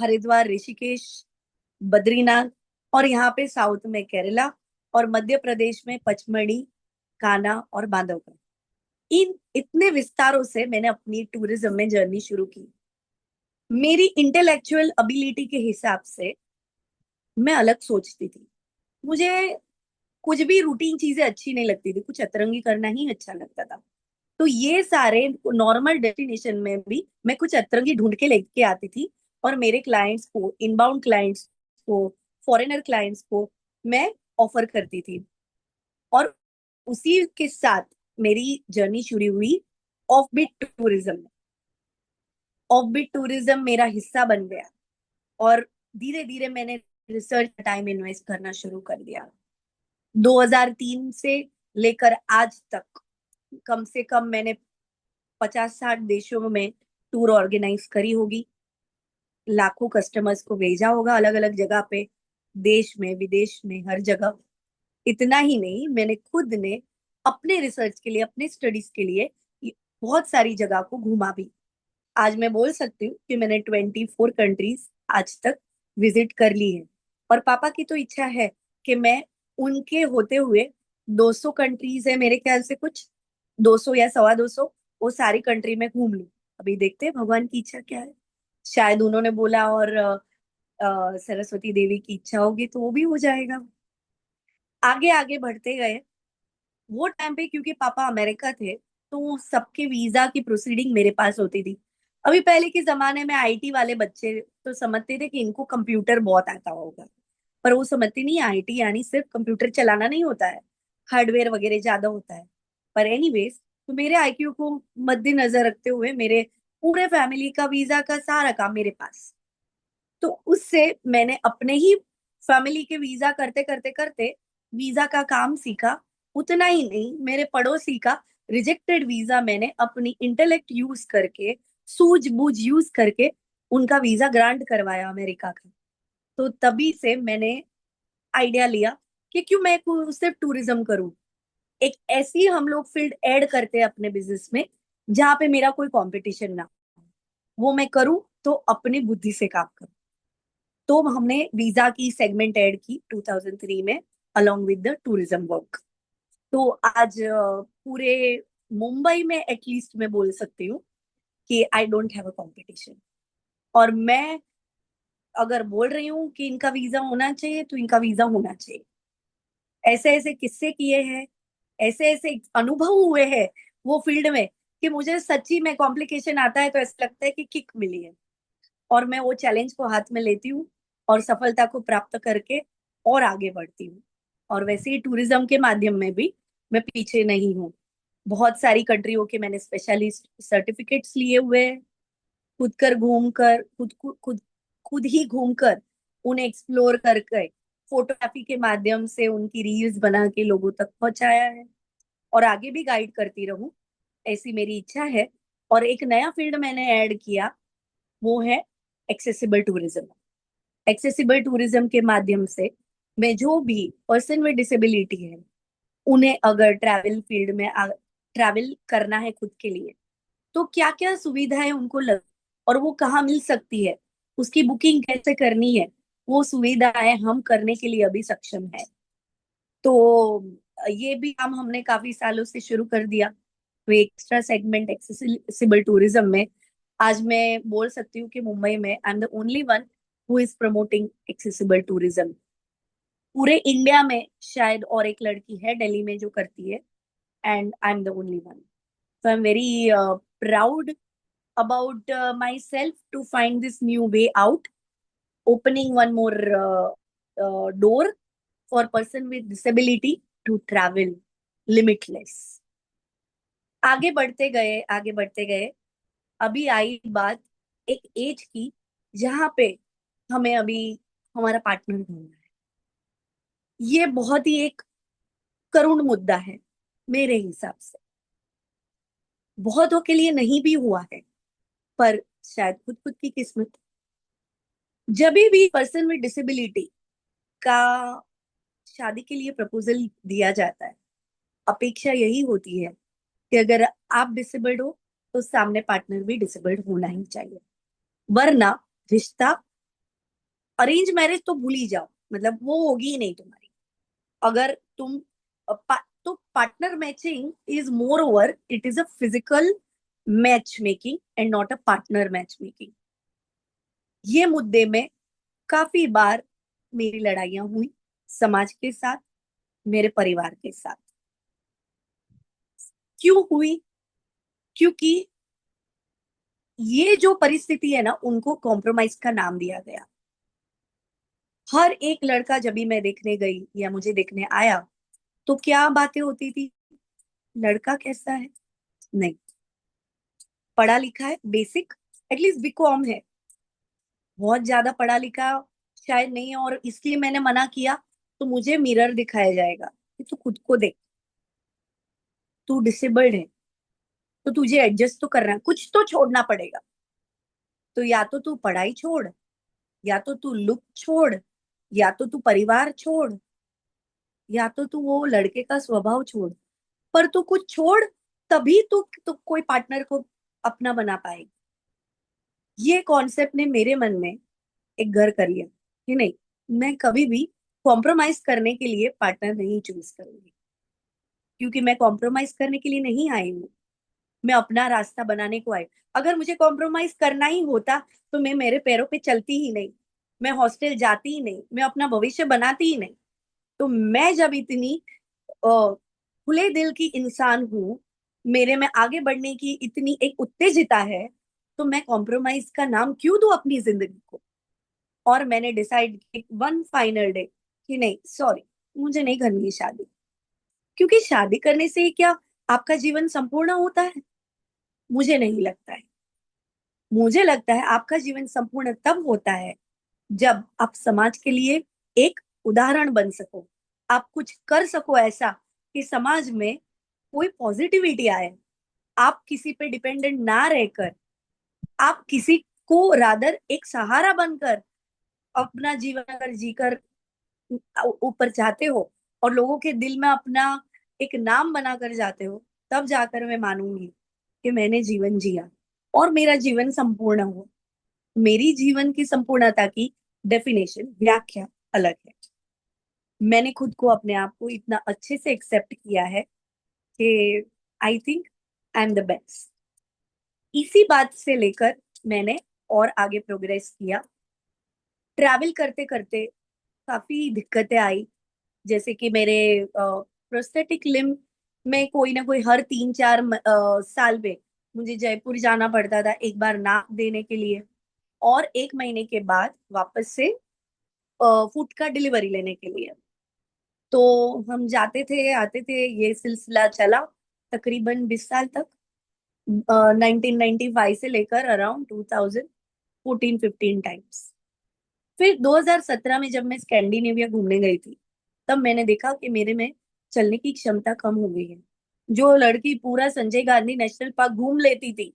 हरिद्वार, ऋषिकेश, बद्रीनाथ, और यहाँ पे साउथ में केरला, और मध्य प्रदेश में पचमढ़ी, कान्हा और बांधवगढ़। इन इतने विस्तारों से मैंने अपनी टूरिज्म में जर्नी शुरू की। मेरी इंटेलेक्चुअल एबिलिटी के हिसाब से मैं अलग सोचती थी। मुझे कुछ भी रूटीन चीजें अच्छी नहीं लगती थी, कुछ अतरंगी करना ही अच्छा लगता था। तो ये सारे नॉर्मल डेस्टिनेशन में भी मैं कुछ अतरंगी ढूंढ के लेके आती थी, और मेरे क्लाइंट्स को, इनबाउंड क्लाइंट्स को, फॉरेनर क्लाइंट्स को मैं ऑफर करती थी। और उसी के साथ मेरी जर्नी शुरू हुई ऑफ बीट टूरिज्म में। ऑफ बीट टूरिज्म मेरा हिस्सा बन गया और धीरे धीरे मैंने रिसर्च टाइम इन्वेस्ट करना शुरू कर दिया। 2003 से लेकर आज तक कम से कम मैंने 50-60 देशों में टूर ऑर्गेनाइज करी होगी, लाखों कस्टमर्स को भेजा होगा अलग अलग जगह पे, देश में, विदेश में, हर जगह। इतना ही नहीं, मैंने खुद ने अपने रिसर्च के लिए, अपने स्टडीज के लिए बहुत सारी जगह को घूमा भी। आज मैं बोल सकती हूँ कि मैंने 24 कंट्रीज आज तक विजिट कर ली है। और पापा की तो इच्छा है कि मैं उनके होते हुए 200 कंट्रीज है मेरे ख्याल से, कुछ 200 या 250, वो सारी कंट्री में घूम लूं। अभी देखते हैं भगवान की इच्छा क्या है। शायद उन्होंने बोला और सरस्वती देवी की इच्छा होगी तो वो भी हो जाएगा। आगे आगे बढ़ते गए। वो टाइम पे क्योंकि पापा अमेरिका थे, तो सबके वीजा की प्रोसीडिंग मेरे पास होती थी। अभी पहले के जमाने में आईटी वाले बच्चे तो समझते थे कि इनको कंप्यूटर बहुत आता होगा, पर वो समझते नहीं आईटी यानी सिर्फ कंप्यूटर चलाना नहीं होता है, हार्डवेयर वगैरह ज्यादा होता है। पर एनीवेज, तो मेरे आईक्यू को मद्देनजर रखते हुए मेरे पूरे फैमिली का वीजा का सारा काम मेरे पास। तो उससे मैंने अपने ही फैमिली के वीजा करते करते करते वीजा का काम सीखा। उतना ही नहीं, मेरे पड़ोसी का रिजेक्टेड वीजा मैंने अपनी इंटेलेक्ट यूज करके, सूझबूझ यूज करके उनका वीजा ग्रांट करवाया अमेरिका का। तो तभी से मैंने आइडिया लिया कि क्यों मैं सिर्फ टूरिज्म करूं। एक ऐसी हम लोग फील्ड ऐड करते हैं अपने बिजनेस में जहां पे मेरा कोई कंपटीशन ना हो। वो मैं करूं तो अपनी बुद्धि से काम करूं। तो हमने वीजा की सेगमेंट ऐड की 2003 में along with the tourism work. तो आज पूरे मुंबई में एटलीस्ट मैं बोल सकती हूँ कि I don't have a competition. और मैं अगर बोल रही हूँ कि इनका वीजा होना चाहिए तो इनका वीजा होना चाहिए। ऐसे ऐसे किस्से किए हैं, ऐसे ऐसे अनुभव हुए हैं वो फील्ड में कि मुझे सच्ची में कॉम्प्लिकेशन आता है तो ऐसा लगता है कि किक मिली है। और मैं वो चैलेंज को हाथ में लेती हूँ और सफलता को प्राप्त करके और आगे बढ़ती हूँ। और वैसे ही टूरिज्म के माध्यम में भी मैं पीछे नहीं हूँ। बहुत सारी कंट्रियों के मैंने स्पेशलिस्ट सर्टिफिकेट्स लिए हुए हैं। खुद कर घूम कर खुद ही घूम कर उन्हें एक्सप्लोर करके फोटोग्राफी के माध्यम से उनकी रील्स बना के लोगों तक पहुंचाया है। और आगे भी गाइड करती रहूं, ऐसी मेरी इच्छा है। और एक नया फील्ड मैंने ऐड किया, वो है एक्सेसिबल टूरिज्म। एक्सेसिबल टूरिज्म के माध्यम से मैं जो भी पर्सन विद डिसेबिलिटी है उन्हें अगर ट्रैवल फील्ड में ट्रैवल करना है खुद के लिए तो क्या क्या सुविधाएं उनको लग और वो कहाँ मिल सकती है, उसकी बुकिंग कैसे करनी है, वो सुविधाएं हम करने के लिए अभी सक्षम है। तो ये भी काम हमने काफी सालों से शुरू कर दिया। तो एक्स्ट्रा सेगमेंट एक्सेसिबल टूरिज्म में आज मैं बोल सकती हूँ कि मुंबई में I am the only one who is promoting accessible tourism. पूरे इंडिया में शायद और एक लड़की है दिल्ली में जो करती है, and I am the only one. So I am very proud about myself to find this new way out, opening one more door for person with disability to travel limitless। आगे बढ़ते गए अभी आई बात एक एज की जहां पे हमें अभी हमारा पार्टनर ढूंढना है। ये बहुत ही एक करुण मुद्दा है मेरे हिसाब से। बहुतों के लिए नहीं भी हुआ है, पर शायद खुद खुद की किस्मत। जब भी पर्सन विद डिसेबिलिटी का शादी के लिए प्रपोजल दिया जाता है, अपेक्षा यही होती है कि अगर आप डिसेबल्ड हो तो सामने पार्टनर भी डिसेबल्ड होना ही चाहिए, वरना रिश्ता अरेंज मैरिज तो भूल ही जाओ, मतलब वो होगी ही नहीं तुम्हारी। अगर तुम तो partner matching is more over, it is a physical match making and not a partner match making. ये मुद्दे में काफी बार मेरी लड़ाइयां हुई समाज के साथ, मेरे परिवार के साथ। क्यों हुई? क्योंकि ये जो परिस्थिति है ना, उनको कॉम्प्रोमाइज का नाम दिया गया। हर एक लड़का जब भी मैं देखने गई या मुझे देखने आया तो क्या बातें होती थी? लड़का कैसा है? नहीं, पढ़ा लिखा है, बेसिक, एटलीस्ट बीकॉम है। बहुत ज्यादा पढ़ा लिखा शायद नहीं है, और इसलिए मैंने मना किया। तो मुझे मिरर दिखाया जाएगा कि तू खुद को देख, तू डिसेबल्ड है तो तुझे एडजस्ट तो करना है, कुछ तो छोड़ना पड़ेगा। तो या तो तू पढ़ाई छोड़, या तो तू लुक छोड़, या तो तू परिवार छोड़, या तो तू वो लड़के का स्वभाव छोड़, पर तू कुछ छोड़, तभी तू कोई पार्टनर को अपना बना पाएगी। ये कॉन्सेप्ट ने मेरे मन में एक घर कर लिया कि नहीं, मैं कभी भी कॉम्प्रोमाइज करने के लिए पार्टनर नहीं चूज करूंगी, क्योंकि मैं कॉम्प्रोमाइज करने के लिए नहीं आई हूँ, मैं अपना रास्ता बनाने को आई। अगर मुझे कॉम्प्रोमाइज करना ही होता तो मैं मेरे पैरों पे चलती ही नहीं, मैं हॉस्टल जाती ही नहीं, मैं अपना भविष्य बनाती ही नहीं। तो मैं जब इतनी खुले दिल की इंसान हूँ, मेरे में आगे बढ़ने की इतनी एक उत्तेजिता है, तो मैं कॉम्प्रोमाइज का नाम क्यों दूं अपनी जिंदगी को। और मैंने डिसाइड किया वन फाइनल डे कि नहीं, सॉरी, मुझे नहीं करनी है शादी। क्योंकि शादी करने से ही क्या आपका जीवन संपूर्ण होता है? मुझे नहीं लगता है। मुझे लगता है आपका जीवन संपूर्ण तब होता है जब आप समाज के लिए एक उदाहरण बन सको, आप कुछ कर सको ऐसा कि समाज में कोई पॉजिटिविटी आए। आप किसी पे डिपेंडेंट ना रहकर आप किसी को रादर एक सहारा बनकर अपना जीवन अगर जीकर ऊपर जाते हो और लोगों के दिल में अपना एक नाम बनाकर जाते हो, तब जाकर मैं मानूंगी कि मैंने जीवन जिया और मेरा जीवन संपूर्ण हुआ। मेरी जीवन की संपूर्णता की डेफिनेशन, व्याख्या अलग है। मैंने खुद को, अपने आप को इतना अच्छे से एक्सेप्ट किया है कि I think I am the best. इसी बात से लेकर मैंने और आगे प्रोग्रेस किया। ट्रैवल करते करते काफी दिक्कतें आई, जैसे कि मेरे प्रोस्थेटिक लिम्ब में कोई ना कोई हर 3-4 साल में मुझे जयपुर जाना पड़ता था, एक बार नाप देने के लिए और 1 महीने के बाद वापस से फूड का डिलीवरी लेने के लिए। तो हम जाते थे आते थे, ये सिलसिला चला तकरीबन 20 साल तक। 1995 से लेकर अराउंड 2014-15 टाइम्स। फिर 2017 में जब मैं स्कैंडिनेविया घूमने गई थी, तब मैंने देखा कि मेरे में चलने की क्षमता कम हो गई है। जो लड़की पूरा संजय गांधी नेशनल पार्क घूम लेती थी,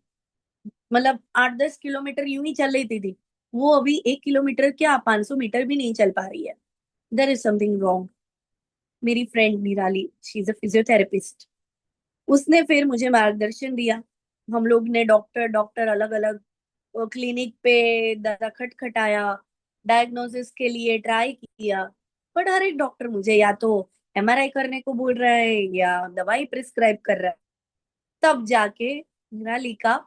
मतलब 8-10 किलोमीटर यूं ही चल लेती थी, वो अभी 1 किलोमीटर क्या 500 मीटर भी नहीं चल पा रही है। There is something wrong. मेरी friend Nirali, she is a physiotherapist, उसने फिर मुझे मार्गदर्शन दिया। हम लोग ने डॉक्टर डॉक्टर अलग अलग क्लिनिक पे दर खटखटाया, डायग्नोसिस के लिए ट्राई किया, बट हर एक डॉक्टर मुझे या तो एमआरआई करने को बोल रहा है या दवाई प्रिस्क्राइब कर रहा है। तब जाके निराली का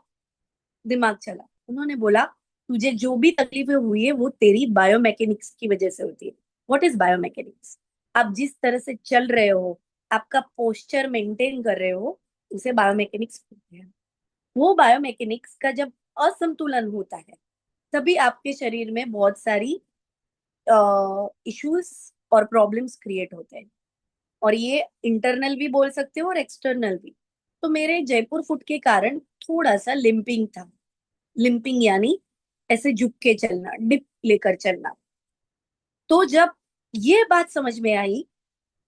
दिमाग चला, उन्होंने बोला तुझे जो भी तकलीफें हुई है वो तेरी बायोमैकेनिक्स की वजह से होती है। What is biomechanics? आप जिस तरह से चल रहे हो, आपका पोस्चर मेंटेन कर रहे हो, उसे बायोमैकेनिक्स बोलते हैं। वो बायोमैकेनिक्स का जब असंतुलन होता है, तभी आपके शरीर में बहुत सारी इश्यूज और प्रॉब्लम्स क्रिएट होते हैं। और ये इंटरनल भी बोल सकते हो और एक्सटर्नल भी। तो मेरे जयपुर फुट के कारण थोड़ा सा लिम्पिंग था। लिम्पिंग यानी ऐसे झुक के चलना, डिप लेकर चलना। तो जब ये बात समझ में आई,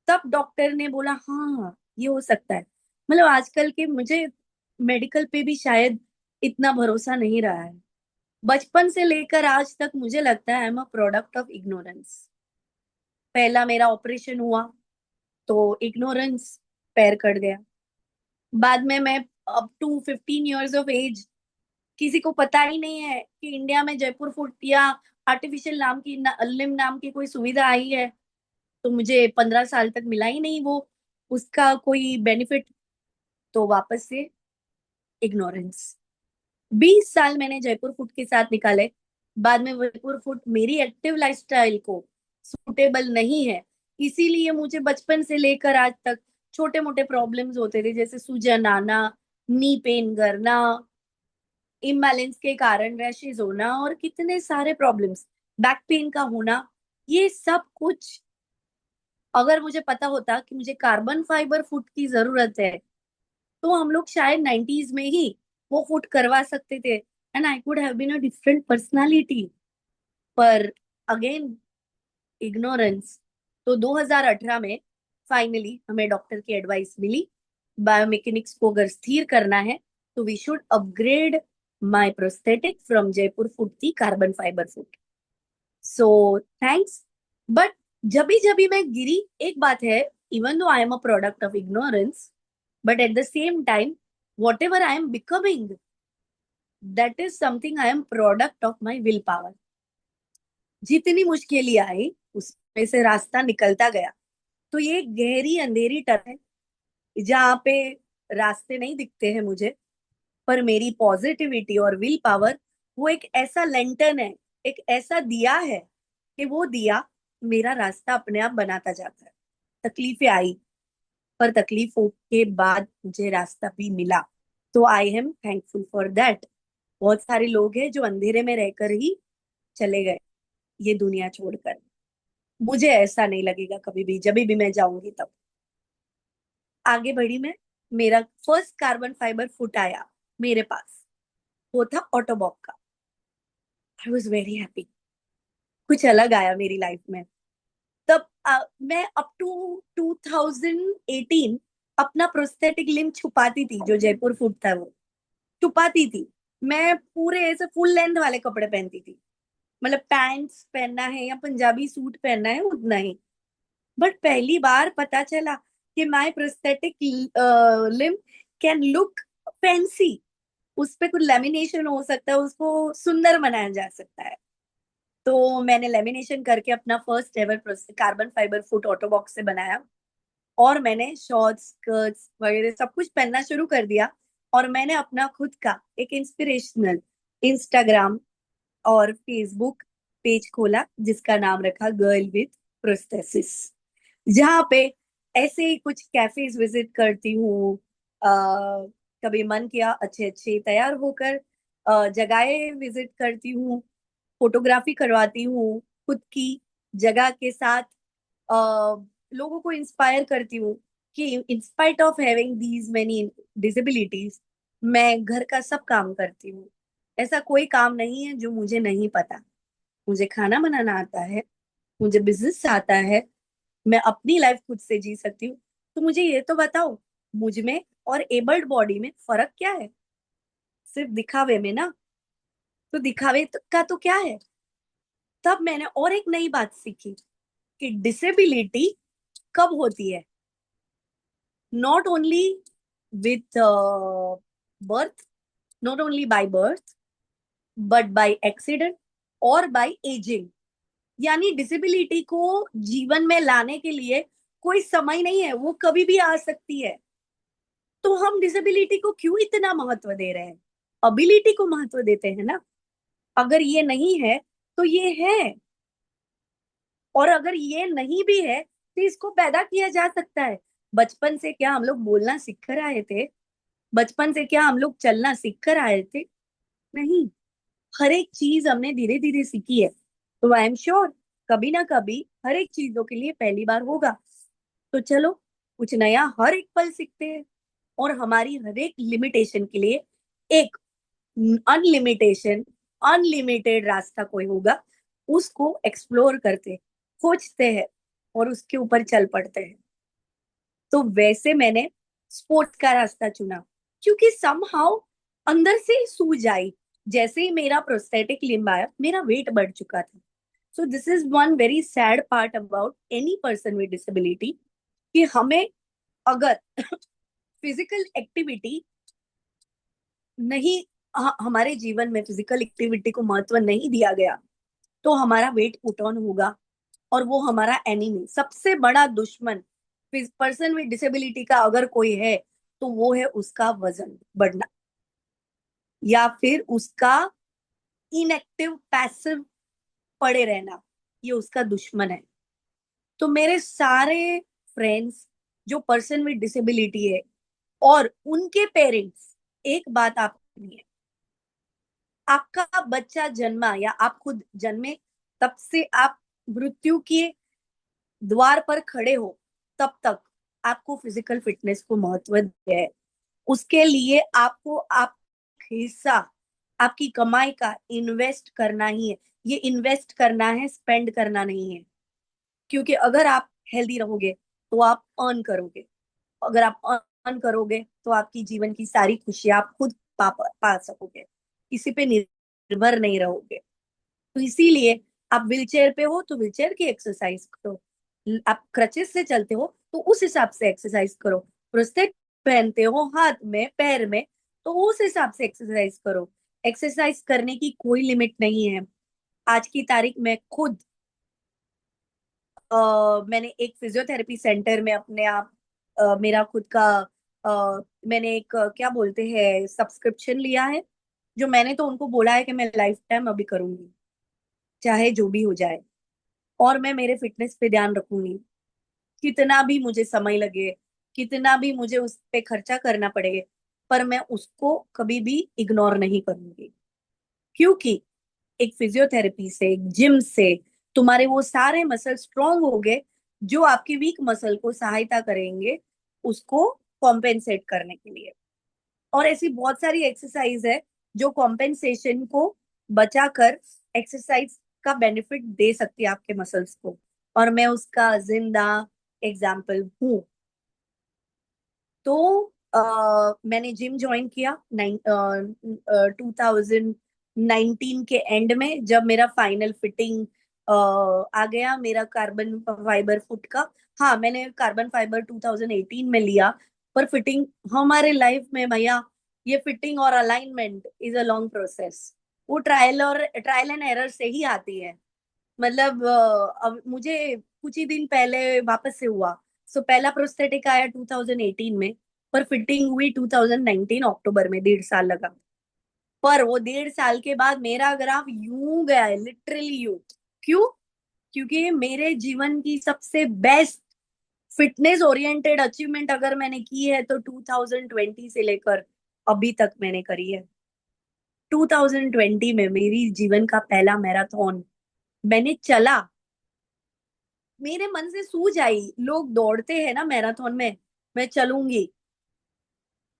तब डॉक्टर ने बोला हाँ ये हो सकता है। मतलब आजकल के मुझे मेडिकल पे भी शायद इतना भरोसा नहीं रहा है। बचपन से लेकर आज तक मुझे लगता है आई am a product of ignorance. पहला मेरा ऑपरेशन हुआ तो इग्नोरेंस पैर कट गया। बाद में मैं up to 15 years of age, किसी को पता ही नहीं है कि इंडिया में जयपुर फूट या आर्टिफिशियल नाम की लिम्ब नाम की कोई सुविधा आई है। तो मुझे 15 साल तक मिला ही नहीं वो, उसका कोई बेनिफिट। तो वापस से इग्नोरेंस। 20 साल मैंने जयपुर फूड के साथ निकाले। बाद में जयपुर फूड मेरी एक्टिव लाइफस्टाइल को सूटेबल नहीं है, इसीलिए मुझे बचपन से लेकर आज तक छोटे मोटे प्रॉब्लम्स होते थे, जैसे सूजन आना, नी पेन करना, इम्बैलेंस के कारण रैशेज होना और कितने सारे प्रॉब्लम्स, बैक पेन का होना। ये सब कुछ अगर मुझे पता होता कि मुझे कार्बन फाइबर फूड की जरूरत है, तो हम लोग शायद 90s में ही वो फूड करवा सकते थे and I could have been a different personality. पर अगेन इग्नोरेंस। तो 2018 में फाइनली हमें डॉक्टर की एडवाइस मिली, बायोमेकेनिक्स को अगर स्थिर करना है तो we should upgrade my prosthetic from Jaipur foot की carbon fibre foot. So thanks. But जब भी मैं गिरी, एक बात है, even though I am a product of ignorance, but at the same time whatever I am becoming, that is something I am product of my willpower. जितनी मुश्किलें आई उसमें से रास्ता निकलता गया। तो ये गहरी अंधेरी टनल है जहाँ पे रास्ते नहीं दिखते हैं मुझे, पर मेरी पॉजिटिविटी और विल पावर वो एक ऐसा लेंटर्न है, एक ऐसा दिया है कि वो दिया मेरा रास्ता अपने आप बनाता जाता है। तकलीफें आई, पर तकलीफों के बाद मुझे रास्ता भी मिला। तो I am thankful for that. बहुत सारे लोग हैं जो अंधेरे में रहकर ही चले गए ये दुनिया छोड़कर। मुझे ऐसा नहीं लगेगा कभी भी, जब भी मैं जाऊंगी तब। आगे बढ़ी मैं, मेरा फर्स्ट कार्बन फाइबर फुट आया मेरे पास, वो था ऑटोबॉक का। I was very happy. कुछ अलग आया मेरी लाइफ में। तब मैं अप टू 2018 अपना प्रोस्थेटिक लिम्ब छुपाती थी, जो जयपुर फूड था वो छुपाती थी। मैं पूरे ऐसे फुल लेंथ वाले कपड़े पहनती थी, मतलब पैंट्स पहनना है या पंजाबी सूट पहनना है उतना ही। बट पहली बार पता चला कि my prosthetic limb can look fancy, उस पे कुछ लेमिनेशन हो सकता है, उसको सुंदर बनाया जा सकता है। तो मैंने लेमिनेशन करके अपना first ever carbon fibre foot auto box से बनाया, और मैंने शॉर्ट्स स्कर्ट्स वगैरह सब कुछ पहनना शुरू कर दिया। और मैंने अपना खुद का एक इंस्पिरेशनल इंस्टाग्राम और फेसबुक पेज खोला, जिसका नाम रखा गर्ल विथ प्रोस्थेसिस, जहाँ पे ऐसे ही कुछ कैफेज विजिट करती हूँ। कभी मन किया अच्छे अच्छे तैयार होकर जगहें विजिट करती हूँ, फोटोग्राफी करवाती हूँ खुद की जगह के साथ, लोगों को इंस्पायर करती हूँ कि in spite of having these many disabilities, मैं घर का सब काम करती हूँ। ऐसा कोई काम नहीं है जो मुझे नहीं पता। मुझे खाना बनाना आता है, मुझे बिजनेस आता है, मैं अपनी लाइफ खुद से जी सकती हूँ। तो मुझे ये तो बताओ, मुझ में और एबल्ड बॉडी में फर्क क्या है? सिर्फ दिखावे में ना। तो दिखावे का तो क्या है? तब मैंने और एक नई बात सीखी कि डिसेबिलिटी कब होती है, not only with birth, not only by birth, but by accident और by aging। यानी डिसेबिलिटी को जीवन में लाने के लिए कोई समय नहीं है, वो कभी भी आ सकती है। तो हम डिसेबिलिटी को क्यों इतना महत्व दे रहे हैं? अबिलिटी को महत्व देते हैं ना। अगर ये नहीं है तो ये है, और अगर ये नहीं भी है तो इसको पैदा किया जा सकता है। बचपन से क्या हम लोग बोलना सीख कर आए थे? बचपन से क्या हम लोग चलना सीख कर आए थे? नहीं। हर एक चीज हमने धीरे धीरे सीखी है। तो आई एम श्योर कभी ना कभी हर एक चीजों के लिए पहली बार होगा। तो चलो कुछ नया हर एक पल सीखते हैं, और हमारी हर एक लिमिटेशन के लिए एक अनलिमिटेशन अनलिमिटेड रास्ता कोई होगा, उसको एक्सप्लोर करते खोजते हैं और उसके ऊपर चल पड़ते हैं। तो वैसे मैंने स्पोर्ट्स का रास्ता चुना, क्योंकि समहाउ अंदर से ही सूझ आई। जैसे ही मेरा प्रोस्थेटिक लिम्ब आया, मेरा वेट बढ़ चुका था। So this is one very sad part about any person with disability, कि हमें अगर फिजिकल एक्टिविटी नहीं, हमारे जीवन में फिजिकल एक्टिविटी को महत्व नहीं दिया गया, तो हमारा वेट पुट ऑन होगा, और वो हमारा एनिमी, सबसे बड़ा दुश्मन पर्सन विद डिसेबिलिटी का अगर कोई है, तो वो है उसका वजन बढ़ना, या फिर उसका इनएक्टिव पैसिव पड़े रहना, ये उसका दुश्मन है। तो मेरे सारे फ्रेंड्स जो पर्सन विद डिसेबिलिटी है और उनके पेरेंट्स, एक बात आप सुनिए, आपका बच्चा जन्मा या आप खुद जन्मे, तब से आप मृत्यु के द्वार पर खड़े हो, तब तक आपको फिजिकल फिटनेस को महत्व है। उसके लिए आपको आप हिस्सा आपकी कमाई का इन्वेस्ट करना ही है। ये इन्वेस्ट करना है, स्पेंड करना नहीं है। क्योंकि अगर आप हेल्दी रहोगे तो आप अर्न करोगे, अगर आप अर्न करोगे तो आपकी जीवन की सारी खुशियां आप खुद पा सकोगे, किसी पे निर्भर नहीं रहोगे। तो इसीलिए आप व्हीलचेयर पे हो तो व्हीलचेयर की एक्सरसाइज करो, आप क्रचेस से चलते हो तो उस हिसाब से एक्सरसाइज करो, प्रोस्थेट पहनते हो हाथ में पैर में तो उस हिसाब से एक्सरसाइज करो। एक्सरसाइज करने की कोई लिमिट नहीं है। आज की तारीख में खुद मैंने एक फिजियोथेरेपी सेंटर में अपने आप मेरा खुद का मैंने एक क्या बोलते हैं सब्सक्रिप्शन लिया है, जो मैंने तो उनको बोला है कि मैं लाइफ टाइम अभी करूंगी, चाहे जो भी हो जाए। और मैं मेरे फिटनेस पे ध्यान रखूंगी, कितना भी मुझे समय लगे, कितना भी मुझे उस पे खर्चा करना पड़े, पर मैं उसको कभी भी इग्नोर नहीं करूंगी। क्योंकि एक फिजियोथेरेपी से, एक जिम से तुम्हारे वो सारे मसल स्ट्रांग हो गए, जो आपकी वीक मसल को सहायता करेंगे उसको कॉम्पेंसेट करने के लिए। और ऐसी बहुत सारी एक्सरसाइज है जो कॉम्पेंसेशन को बचाकर एक्सरसाइज का बेनिफिट दे सकती है आपके मसल्स को, और मैं उसका जिंदा एग्जाम्पल हूँ। तो मैंने जिम ज्वाइन किया 2019 के एंड में, जब मेरा फाइनल फिटिंग आ गया मेरा कार्बन फाइबर फुट का। हाँ, मैंने कार्बन फाइबर 2018 में लिया, पर फिटिंग हमारे लाइफ में भैया, ये फिटिंग और alignment is a long process. वो ट्रायल एंड एरर से ही आती है। मतलब अब मुझे कुछ ही दिन पहले वापस से हुआ। सो पहला प्रोस्थेटिक आया 2018 में, पर फिटिंग हुई 2019 अक्टूबर में, 1.5 साल लगा। पर वो 1.5 साल के बाद मेरा ग्राफ यूं गया है, लिटरली यूं। क्यों? क्योंकि मेरे जीवन की सबसे बेस्ट फिटनेस ओरिएंटेड अचीवमेंट अगर मैंने की है तो 2020 से लेकर अभी तक मैंने करी है। 2020 में मेरी जीवन का पहला मैराथन मैंने चला। मेरे मन से सूझ आई, लोग दौड़ते हैं ना मैराथन में, मैं चलूंगी।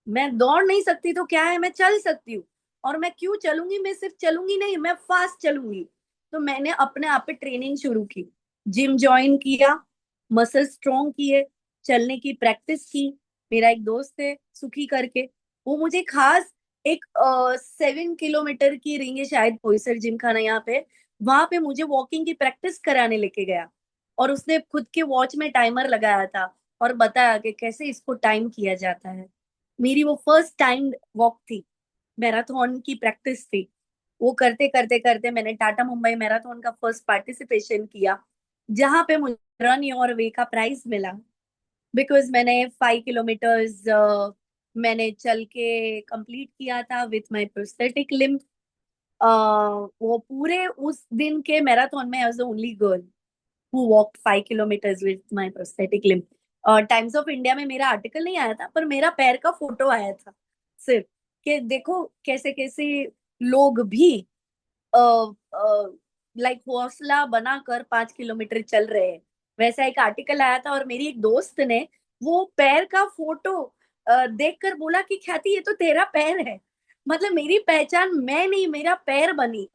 मैं दौड़ नहीं सकती तो क्या है, मैं चल सकती हूँ। और मैं क्यों चलूंगी, मैं सिर्फ चलूंगी नहीं, मैं फास्ट चलूंगी। तो मैंने अपने आप पे ट्रेनिंग शुरू की, जिम ज्वाइन किया, मसल स्ट्रॉन्ग किए, चलने की प्रैक्टिस की। मेरा एक दोस्त है सुखी करके, वो मुझे खास एक 7 किलोमीटर की रिंग है शायद, बोईसर जिम खाना यहाँ पे, वहां पे मुझे वॉकिंग की प्रैक्टिस कराने लेके गया। और उसने खुद के वॉच में टाइमर लगाया था और बताया कि कैसे इसको टाइम किया जाता है। मेरी वो फर्स्ट टाइम वॉक थी, मैराथन की प्रैक्टिस थी। वो करते करते करते मैंने टाटा मुंबई मैराथन का फर्स्ट पार्टिसिपेशन किया, जहां पे मुझे रन योर वे का प्राइज मिला। बिकॉज मैंने 5 किलोमीटर्स मैंने चल के कंप्लीट किया था विथ माय प्रोस्थेटिक लिम्ब। वो पूरे उस दिन के मैराथन में I was the only girl who walked 5 kilometres with my prosthetic limb. Times of India में मेरा आर्टिकल नहीं आया था, पर मेरा पैर का फोटो आया था सिर्फ, कि देखो कैसे कैसे लोग भी लाइक हौसला बनाकर 5 किलोमीटर चल रहे हैं। वैसा एक आर्टिकल आया था, और मेरी एक दोस्त ने वो पैर का फोटो देखकर बोला कि ख्याति ये तो तेरा पैर है। मतलब मेरी पहचान मैं नहीं, मेरा पैर बनी।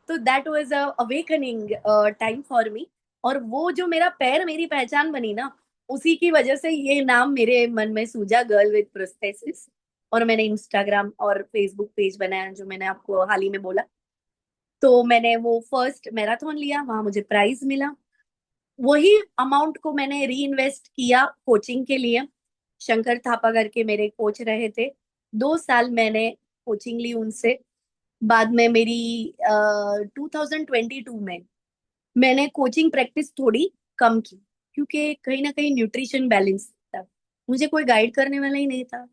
तो that was a awakening time for me. और वो जो मेरा पैर मेरी पहचान बनी ना, उसी की वजह से ये नाम मेरे मन में सूझा, गर्ल विद प्रोस्थेसिस। और मैंने इंस्टाग्राम और फेसबुक पेज बनाया, जो मैंने आपको हाल ही में बोला। तो मैंने वो फर्स्ट मैराथन लिया, वहां मुझे प्राइज मिला। वही अमाउंट को मैंने री इन्वेस्ट किया कोचिंग के लिए। शंकर थापा करके मेरे कोच रहे थे, 2 साल मैंने कोचिंग ली उनसे। बाद में मेरी 2022 में मैंने कोचिंग प्रैक्टिस थोड़ी कम की, क्योंकि कहीं ना कहीं न्यूट्रिशन बैलेंस था। मुझे कोई गाइड करने वाला ही नहीं था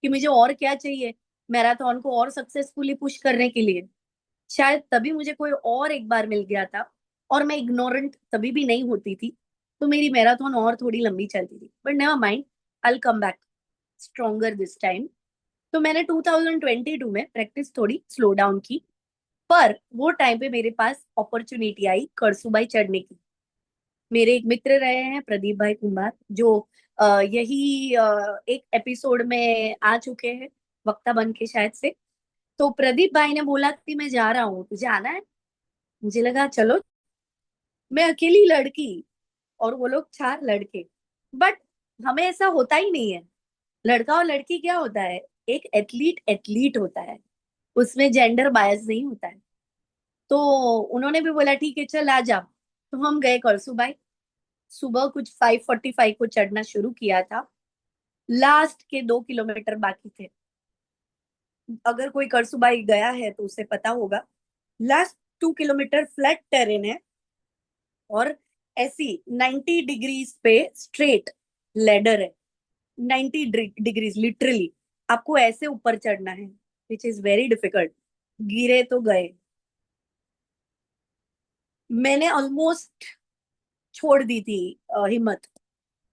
कि मुझे और क्या चाहिए मैराथन को और सक्सेसफुली पुश करने के लिए। शायद तभी मुझे कोई और एक बार मिल गया था, और मैं इग्नोरेंट तभी भी नहीं होती थी, तो मेरी मैराथन और थोड़ी लंबी चलती थी। But never mind, I come back stronger this time. तो मैंने 2022 में प्रैक्टिस थोड़ी स्लो डाउन की। पर वो टाइम पे मेरे पास अपॉर्चुनिटी आई करसुबाई चढ़ने की। मेरे एक मित्र रहे हैं प्रदीप भाई कुमार, जो यही एक एपिसोड में आ चुके हैं, वक्ता बन के शायद से। तो प्रदीप भाई ने बोला कि मैं जा रहा हूँ, तुझे आना है? मुझे लगा चलो। मैं अकेली लड़की और वो लोग 4 लड़के। बट हमें ऐसा होता ही नहीं है। लड़का और लड़की क्या होता है, एक एथलीट एथलीट होता है, उसमें जेंडर बायस नहीं होता है। तो उन्होंने भी बोला ठीक है चल आ जा। तो हम गए करसुबाई। सुबह कुछ 5:45 को चढ़ना शुरू किया था। लास्ट के 2 किलोमीटर बाकी थे। अगर कोई करसुबाई गया है तो उसे पता होगा, लास्ट 2 किलोमीटर फ्लैट टेरेन है, और ऐसी 90 डिग्रीज पे स्ट्रेट लेडर है। 90 डिग्रीज लिटरली आपको ऐसे ऊपर चढ़ना है, विच इज वेरी डिफिकल्ट। गिरे तो गए। मैंने ऑलमोस्ट छोड़ दी थी हिम्मत,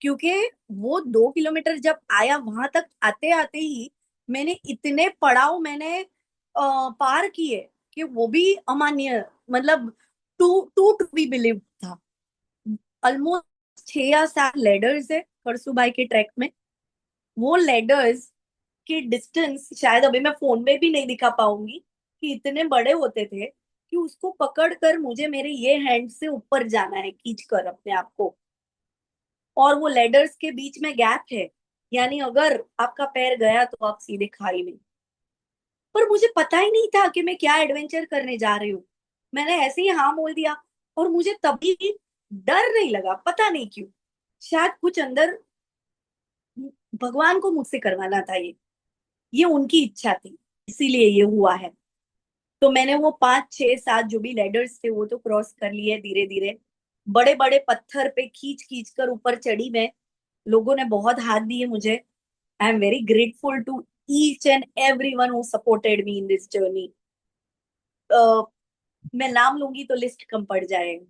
क्योंकि वो 2 किलोमीटर जब आया, वहां तक आते आते ही मैंने इतने पड़ाव मैंने पार किए कि वो भी अमान्य, मतलब to to to be believe था। ऑलमोस्ट 6 या 7 लेडर्स है करसुबाई के ट्रैक में। वो लेडर्स की डिस्टेंस शायद अभी मैं फोन में भी नहीं दिखा पाऊंगी, कि इतने बड़े होते थे कि उसको पकड़ कर मुझे मेरे ये हैंड से ऊपर जाना है, खींच कर अपने आप को। और वो लेडर्स के बीच में गैप है, यानी अगर आपका पैर गया तो आप सीधे खाई में। पर मुझे पता ही नहीं था कि मैं क्या एडवेंचर करने जा रही हूँ। मैंने ऐसे ही हाँ बोल दिया, और मुझे तभी डर नहीं लगा, पता नहीं क्यों। शायद कुछ अंदर भगवान को मुझसे करवाना था ये उनकी इच्छा थी, इसीलिए ये हुआ है। तो मैंने वो 5 6 7 जो भी लेडर्स थे वो तो क्रॉस कर लिए धीरे धीरे। बड़े बड़े पत्थर पे खींच खींच कर ऊपर चढ़ी मैं। लोगों ने बहुत हाथ दिए मुझे। I am very grateful to each and every one who supported me in this journey. मैं नाम लूंगी तो लिस्ट कम पड़ जाएगा।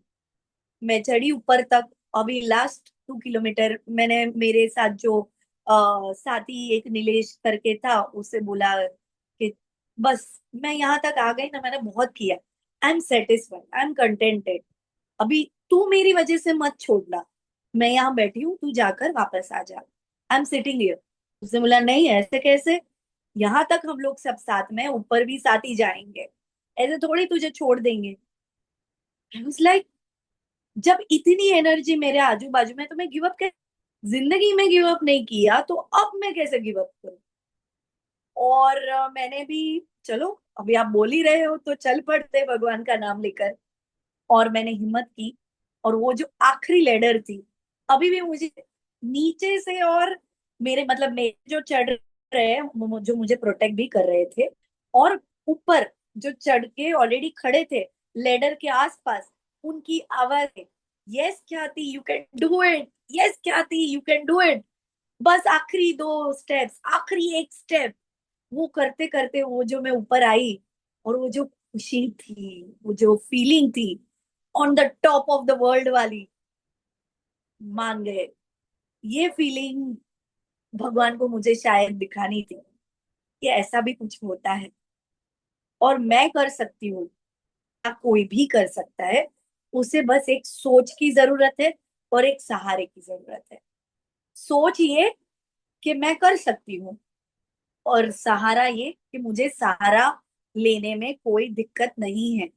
मैं चढ़ी ऊपर तक। अभी लास्ट 2 किलोमीटर मैंने मेरे साथ जो साथी एक नीलेश करके था उससे बोला कि बस मैं यहाँ तक आ गई ना, मैंने बहुत किया। I am satisfied, I am contented. अभी तू मेरी वजह से मत छोड़ना। मैं यहाँ बैठी हूँ, तू जाकर वापस आ जा। I am sitting here. उसने बोला नहीं ऐसे कैसे, यहाँ तक हम लोग सब साथ में, ऊपर भी साथ ही जाएंगे, ऐसे थोड़ी तुझे छोड़ देंगे। आई वाज लाइक, जब इतनी एनर्जी मेरे आजू बाजू में, तो मैं गिव अप कैसे? जिंदगी में गिव अप नहीं किया तो अब मैं कैसे गिव अप करूं? और मैंने भी, चलो अभी आप बोल ही रहे हो तो चल पड़ते भगवान का नाम लेकर। और मैंने हिम्मत की। और वो जो आखिरी लेडर थी, अभी भी मुझे नीचे से, और मेरे मतलब मेरे जो चढ़ रहे हैं जो मुझे प्रोटेक्ट भी कर रहे थे, और ऊपर जो चढ़ के ऑलरेडी खड़े थे लेडर के आसपास, उनकी आवाज है, यस ख्याति you can do it, yes ख्याति यू कैन डू इट। बस आखिरी 2 स्टेप्स, आखिरी एक स्टेप, वो करते करते वो जो मैं ऊपर आई, और वो जो खुशी थी, वो जो फीलिंग थी, on the top of the world वाली, मान गए। ये फीलिंग भगवान को मुझे शायद दिखानी थी कि ऐसा भी कुछ होता है और मैं कर सकती हूँ, या कोई भी कर सकता है। उसे बस एक सोच की जरूरत है और एक सहारे की जरूरत है। सोच ये कि मैं कर सकती हूँ, और सहारा ये कि मुझे सहारा लेने में कोई दिक्कत नहीं है।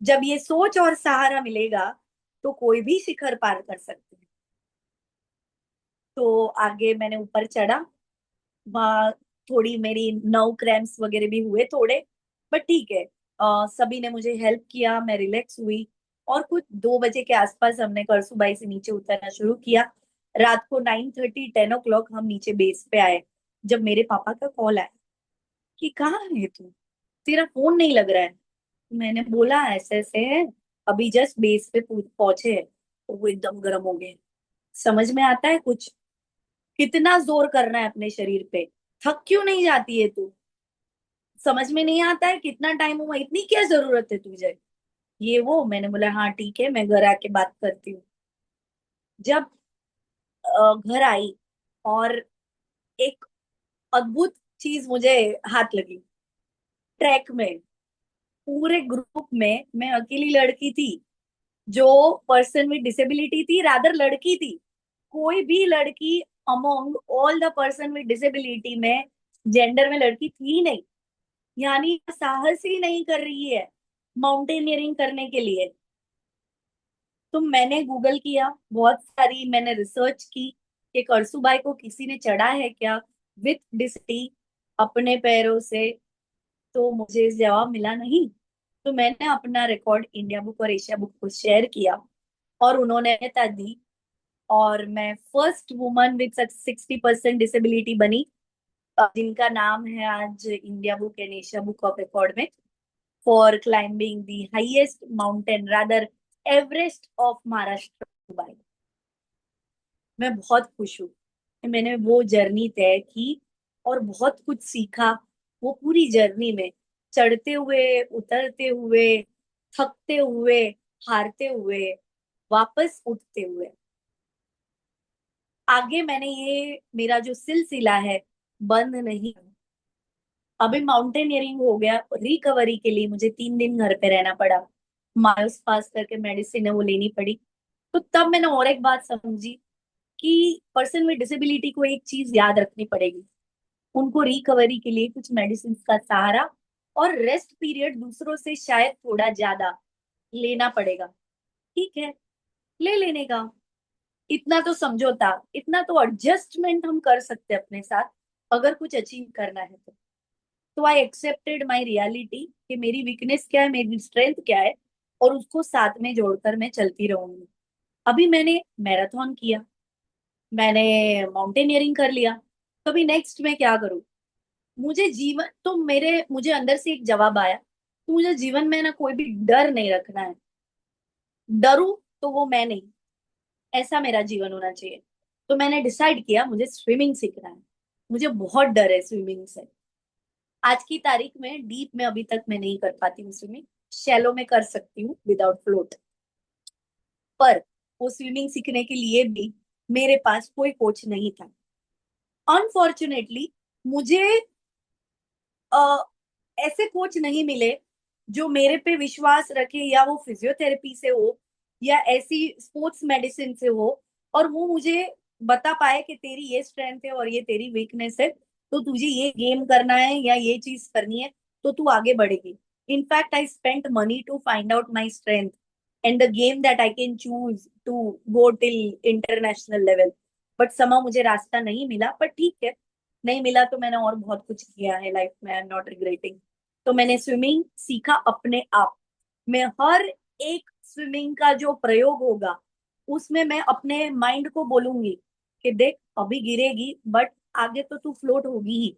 जब ये सोच और सहारा मिलेगा तो कोई भी शिखर पार कर सकते हैं। तो आगे मैंने ऊपर चढ़ा। वहाँ थोड़ी मेरी नर्व क्रैम्प्स वगैरह भी हुए थोड़े, बट ठीक है। सभी ने मुझे हेल्प किया, मैं रिलैक्स हुई। और कुछ 2 बजे के आसपास हमने करसुबाई से नीचे उतरना शुरू किया। रात को 9:30 10 o'clock हम नीचे बेस पे आए, जब मेरे पापा का कॉल आया कि कहाँ है तू, तेरा फोन नहीं लग रहा है। मैंने बोला ऐसे ऐसे है, अभी जस्ट बेस पे पहुंचे हैं। तो वो एकदम गर्म हो गए। समझ में आता है कुछ, कितना जोर करना है अपने शरीर पे, थक क्यों नहीं जाती है तू? समझ में नहीं आता है कितना टाइम हुआ, इतनी क्या जरूरत है तुझे, ये वो। मैंने बोला हाँ ठीक है, मैं घर आके बात करती हूँ। जब घर आई, और एक अद्भुत चीज मुझे हाथ लगी। ट्रैक में पूरे ग्रुप में मैं अकेली लड़की थी जो पर्सन विद डिसेबिलिटी थी, रादर लड़की थी। कोई भी लड़की among all the person with disability में, जेंडर में लड़की थी ही नहीं। यानी साहस ही नहीं कर रही है माउंटेनियरिंग करने के लिए। तो मैंने गूगल किया, बहुत सारी मैंने रिसर्च की कि करसुबाई को किसी ने चढ़ा है क्या विथ डिसेबिलिटी अपने पैरों से। तो मुझे जवाब मिला नहीं। तो मैंने अपना रिकॉर्ड इंडिया बुक और एशिया बुक को शेयर किया, और उन्होंने मान्यता दी। और मैं फर्स्ट वुमन विद 60% डिसेबिलिटी बनी, जिनका नाम है आज India book and Asia book of record में, for climbing the highest mountain, rather Everest of Maharashtra, Dubai. मैं बहुत खुश हूँ कि मैंने वो जर्नी तय की और बहुत कुछ सीखा। वो पूरी जर्नी में, चढ़ते हुए, उतरते हुए, थकते हुए, हारते हुए, वापस उठते हुए, आगे मैंने ये मेरा जो सिलसिला है बंद नहीं। अभी माउंटेनियरिंग हो गया, रिकवरी के लिए मुझे 3 दिन घर पे रहना पड़ा। माइल्स पास करके मेडिसिन है वो लेनी पड़ी। तो तब मैंने और एक बात समझी कि पर्सन विद डिसेबिलिटी को एक चीज याद रखनी पड़ेगी, उनको रिकवरी के लिए कुछ मेडिसिन का सहारा और रेस्ट पीरियड दूसरों से शायद थोड़ा ज्यादा लेना पड़ेगा। ठीक है, ले लेने का। इतना तो समझौता, इतना तो एडजस्टमेंट हम कर सकते हैं अपने साथ, अगर कुछ अचीव करना है तो आई एक्सेप्टेड माई रियलिटी कि मेरी वीकनेस क्या है, मेरी स्ट्रेंथ क्या है, और उसको साथ में जोड़कर मैं चलती रहूंगी। अभी मैंने मैराथन किया, मैंने माउंटेनियरिंग कर लिया, कभी नेक्स्ट मैं क्या करूं? मुझे जीवन तो मेरे मुझे अंदर से एक जवाब आया, तो मुझे जीवन में ना कोई भी डर नहीं रखना है। डरूं तो वो मैं नहीं, ऐसा मेरा जीवन होना चाहिए। तो मैंने डिसाइड किया मुझे स्विमिंग सीखना है। मुझे बहुत डर है स्विमिंग से। आज की तारीख में डीप में अभी तक मैं नहीं कर पाती हूँ स्विमिंग। शैलो में कर सकती हूँ विदाउट फ्लोट। पर वो स्विमिंग सीखने के लिए भी मेरे पास कोई कोच नहीं था। अनफॉर्चुनेटली मुझे अ, ऐसे कोच नहीं मिले जो मेरे पे विश्वास रखे, या वो फिजियोथेरेपी से हो या ऐसी स्पोर्ट्स मेडिसिन से हो, और वो मुझे बता पाए कि तेरी ये स्ट्रेंथ है और ये तेरी वीकनेस है, तो तुझे ये गेम करना है या ये चीज करनी है तो तू आगे बढ़ेगी। In fact I spent money to find out my strength and the game that I can choose to go till international level. But समा मुझे रास्ता नहीं मिला, पर ठीक है, नहीं मिला तो मैंने और बहुत कुछ किया है लाइफ में, आई एम नॉट रिग्रेटिंग। तो मैंने स्विमिंग सीखा अपने आप। मैं हर एक स्विमिंग का जो प्रयोग होगा उसमें मैं अपने माइंड को बोलूंगी कि देख अभी गिरेगी बट आगे तो तू फ्लोट होगी ही।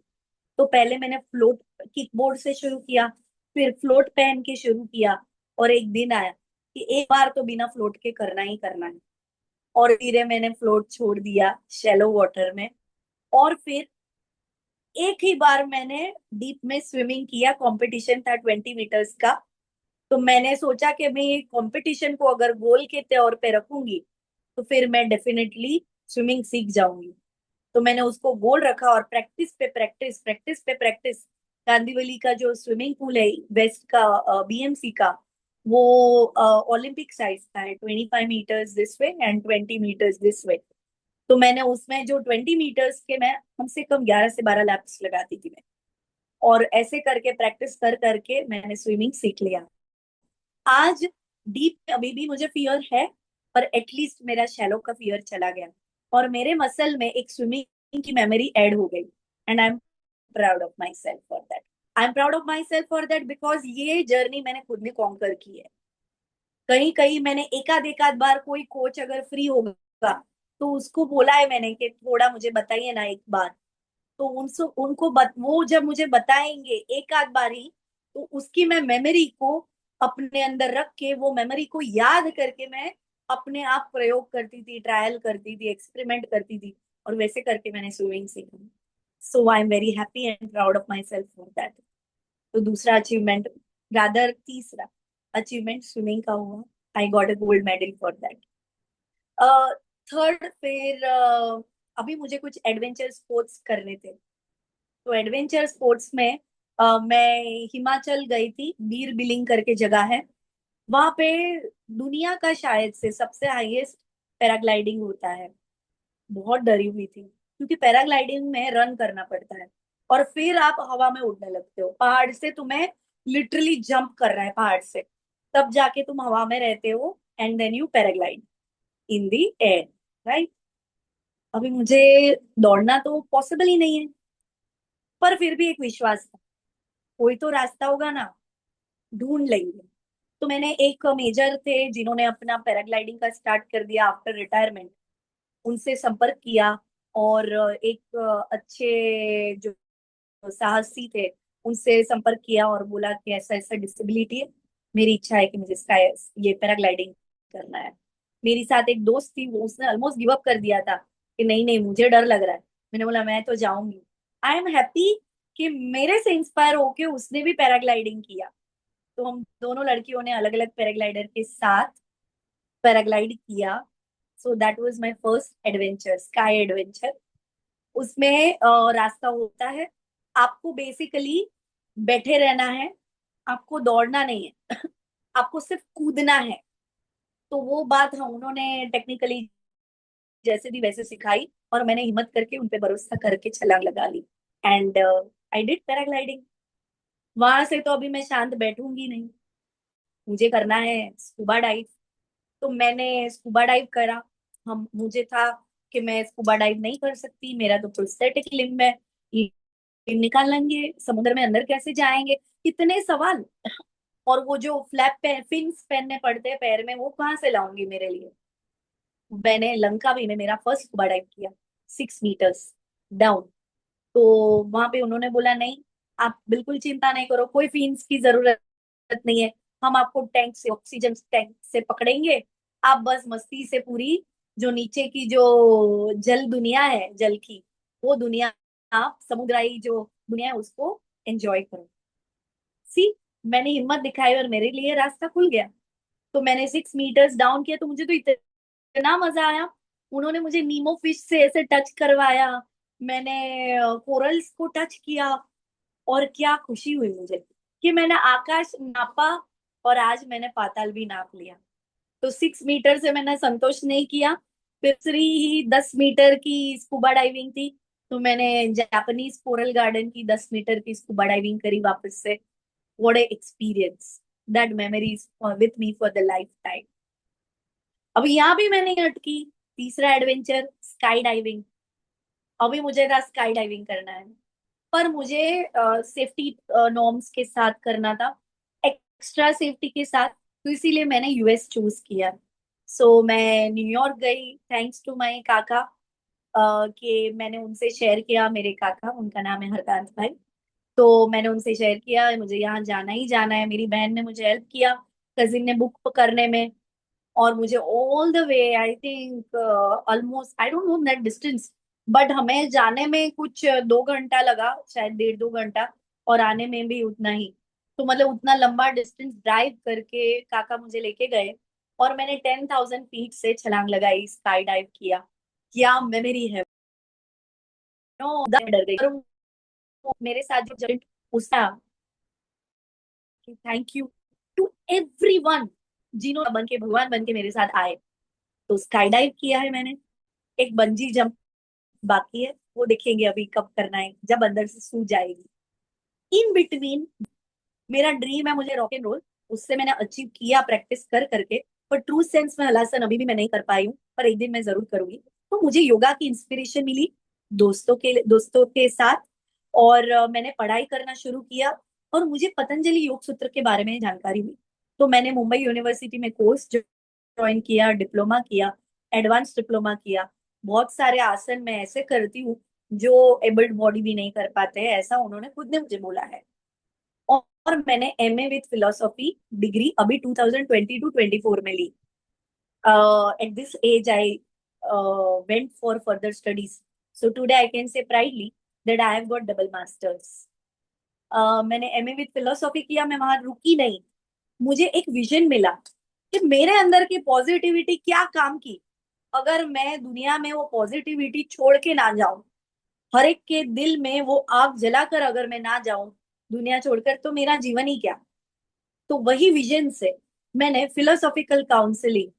तो पहले मैंने फ्लोट किकबोर्ड से शुरू किया, फिर फ्लोट पहन के शुरू किया, और एक दिन आया कि एक बार तो बिना फ्लोट के करना ही करना है। और धीरे मैंने फ्लोट छोड़ दिया शैलो वाटर में, और फिर एक ही बार मैंने डीप में स्विमिंग किया। कंपटीशन था 20 मीटर्स का। तो मैंने सोचा कि मैं ये कंपटीशन को अगर गोल के तौर पे रखूंगी तो फिर मैं डेफिनेटली स्विमिंग सीख जाऊंगी। तो मैंने उसको गोल रखा, और प्रैक्टिस पे प्रैक्टिस, प्रैक्टिस पे प्रैक्टिस। कांदीवली का जो स्विमिंग पूल है वेस्ट का, बीएमसी का, वो ओलंपिक साइज का है, 25 meters this way and 20 meters this way. तो मैंने उसमें जो 20 मीटर्स के, मैं कम से कम 11 से 12 लैप्स लगाती थी मैं। और ऐसे करके प्रैक्टिस कर करके मैंने स्विमिंग सीख लिया। आज डीप में अभी भी मुझे फियर है, पर एटलीस्ट मेरा शैलो का फियर चला गया, और मेरे मसल में एक स्विमिंग की मेमोरी ऐड हो गई। And I am proud of myself for that. I am proud of myself for that because ये जर्नी मैंने खुद ने कॉन्कर की है। कहीं कहीं मैंने एकाध एकाध बार कोई कोच अगर फ्री होगा तो उसको बोला है मैंने कि थोड़ा मुझे बताइए ना एक बार। तो वो जब मुझे बताएंगे एक आध बार ही, तो उसकी मैं मेमोरी को अपने अंदर रख के, वो मेमोरी को याद करके मैं अपने आप प्रयोग करती थी, ट्रायल करती थी, एक्सपेरिमेंट करती थी, और वैसे करके मैंने स्विमिंग सीखी। So I am very happy and proud of myself for that. तो दूसरा अचीवमेंट, रादर तीसरा अचीवमेंट स्विमिंग का हुआ। I got a gold medal for that. Third, फिर अभी मुझे कुछ एडवेंचर स्पोर्ट्स करने थे। तो एडवेंचर स्पोर्ट्स में मैं हिमाचल गई थी, बीर बिलिंग करके जगह है। वहां पे दुनिया का शायद से सबसे हाईएस्ट पैराग्लाइडिंग होता है। बहुत डरी हुई थी क्योंकि पैराग्लाइडिंग में रन करना पड़ता है, और फिर आप हवा में उड़ने लगते हो। पहाड़ से तुम्हें लिटरली जंप कर रहा है पहाड़ से, तब जाके तुम हवा में रहते हो, and then you paraglide in the air, right. अभी मुझे दौड़ना तो पॉसिबल ही नहीं है, पर फिर भी एक विश्वास था, कोई तो रास्ता होगा ना, ढूंढ लेंगे। तो मैंने एक मेजर थे जिन्होंने अपना पैराग्लाइडिंग का स्टार्ट कर दिया आफ्टर रिटायरमेंट, उनसे संपर्क किया। और एक अच्छे जो साहसी थे उनसे संपर्क किया, और बोला कि ऐसा ऐसा डिसेबिलिटी है, मेरी इच्छा है कि मुझे इसका ये पैराग्लाइडिंग करना है। मेरी साथ एक दोस्त थी, वो उसने ऑलमोस्ट गिव अप कर दिया था कि नहीं नहीं मुझे डर लग रहा है। मैंने बोला मैं तो जाऊंगी। आई एम हैप्पी कि मेरे से इंस्पायर होके उसने भी पैराग्लाइडिंग किया। तो हम दोनों लड़कियों ने अलग अलग पैराग्लाइडर के साथ पैराग्लाइड किया। So that was my first adventure, sky adventure. उसमें रास्ता होता है, आपको बेसिकली बैठे रहना है, आपको दौड़ना नहीं है आपको सिर्फ कूदना है। तो वो बात हम उन्होंने टेक्निकली जैसे भी वैसे सिखाई, और मैंने हिम्मत करके उन पे भरोसा करके छलांग लगा ली, एंड आई डिड पैराग्लाइडिंग। वहां से तो अभी मैं शांत बैठूंगी नहीं, मुझे करना है स्कूबा डाइव। तो मैंने स्कूबा डाइव करा, मुझे था कि मैं स्कूबा डाइव नहीं कर सकती, मेरा तो प्रोस्थेटिक लिम्ब है, ये निकाल लेंगे, समुद्र में अंदर कैसे जाएंगे, कितने सवाल। और वो जो फ्लैप पे फिन्स पहनने पड़ते हैं पैर में, वो कहाँ से लाऊंगी मेरे लिए। मैंने लंकावी में मेरा फर्स्ट स्कूबा डाइव किया, 6 मीटर्स डाउन। तो वहां पे उन्होंने बोला नहीं, आप बिल्कुल चिंता नहीं करो, कोई फीस की जरूरत नहीं है, हम आपको टैंक से, ऑक्सीजन टैंक से पकड़ेंगे, आप बस मस्ती से पूरी जो नीचे की जो जल दुनिया है, जल की वो दुनिया, आप समुद्राई जो दुनिया है उसको एंजॉय करो। सी, मैंने हिम्मत दिखाई और मेरे लिए रास्ता खुल गया। तो मैंने 6 मीटर्स डाउन किया, तो मुझे तो इतना मजा आया। उन्होंने मुझे नीमो फिश से ऐसे टच करवाया, मैंने कोरल्स को टच किया, और क्या खुशी हुई मुझे कि मैंने आकाश नापा, और आज मैंने पाताल भी नाप लिया। तो 6 मीटर से मैंने संतोष नहीं किया, दूसरी ही 10 मीटर की स्कूबा डाइविंग थी, तो मैंने जापानीज कोरल गार्डन की 10 मीटर की स्कूबा डाइविंग करी वापस से। What A experience, that memories with me for the life time. अब यहाँ भी मैंने अटकी, तीसरा एडवेंचर स्काई डाइविंग। अभी मुझे था स्काई डाइविंग करना है, पर मुझे सेफ्टी नॉर्म्स के साथ करना था, एक्स्ट्रा सेफ्टी के साथ, तो इसीलिए मैंने यूएस चूज किया। सो मैं न्यूयॉर्क गई, थैंक्स टू माय काका, कि मैंने उनसे शेयर किया, मेरे काका, उनका नाम है हरकांत भाई। तो मैंने उनसे शेयर किया मुझे यहाँ जाना ही जाना है, मेरी बहन ने मुझे हेल्प किया, कजिन ने बुक करने में, और मुझे all the way, I think almost, I don't know that distance, but हमें जाने में कुछ 2 घंटा लगा, शायद 1.5 2 घंटा, और आने में भी उतना ही। तो मतलब उतना लंबा डिस्टेंस ड्राइव करके काका मुझे लेके गए, और मैंने 10,000 फीट से छलांग लगाई, स्काई डाइव किया। क्या मेमोरी है, नो, डर गई। और वो मेरे साथ जो जब उसका, थैंक यू टू एवरीवन जिन्होंने बन के, भगवान बन के मेरे साथ आए। तो स्काई डाइव किया है मैंने, एक बंजी जंप बाकी है, वो देखेंगे अभी कब करना है, जब अंदर से सूझ जाएगी। इन बिटवीन मेरा ड्रीम है, मुझे रॉक एंड रोल, उससे मैंने अचीव किया प्रैक्टिस कर करके, पर ट्रू सेंस में हलासन अभी भी मैं नहीं कर पाई हूँ, पर एक दिन मैं जरूर करूंगी। तो मुझे योगा की इंस्पिरेशन मिली दोस्तों के साथ, और मैंने पढ़ाई करना शुरू किया, और मुझे पतंजलि योग सूत्र के बारे में जानकारी हुई। तो मैंने मुंबई यूनिवर्सिटी में कोर्स ज्वाइन किया, डिप्लोमा किया, एडवांस डिप्लोमा किया। बहुत सारे आसन मैं ऐसे करती हूँ जो एबल्ड बॉडी भी नहीं कर पाते हैं, ऐसा उन्होंने खुद ने मुझे बोला है। और मैंने एमए विथ फिलोसॉफी डिग्री अभी 2022-24 में ली। At this age I went for further studies, so today I can say proudly that I have got double masters. मैंने एमए विथ फिलोसॉफी किया, मैं वहां रुकी नहीं, मुझे एक विजन मिला कि मेरे अंदर की पॉजिटिविटी क्या काम की, अगर मैं दुनिया में वो पॉजिटिविटी छोड़ के ना जाऊं, हर एक के दिल में वो आग जलाकर अगर मैं ना जाऊं दुनिया छोड़कर, तो मेरा जीवन ही क्या। तो वही विजन से मैंने philosophical counselling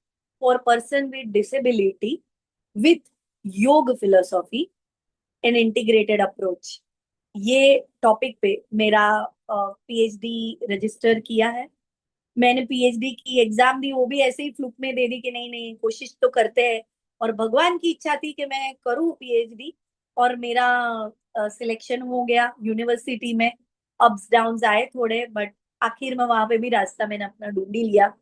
for person with disability with योग फिलोसॉफी एन इंटीग्रेटेड अप्रोच, ये टॉपिक पे मेरा पीएचडी रजिस्टर किया है। मैंने पीएचडी की एग्जाम दी, वो भी ऐसे ही फ्लुक में दे दी कि नहीं नहीं कोशिश तो करते हैं, और भगवान की इच्छा थी कि मैं करूँ पीएचडी, और मेरा सिलेक्शन हो गया यूनिवर्सिटी में। अप्स डाउन्स आए थोड़े, बट आखिर में वहां पे भी रास्ता मैंने अपना ढूंढ ही लिया।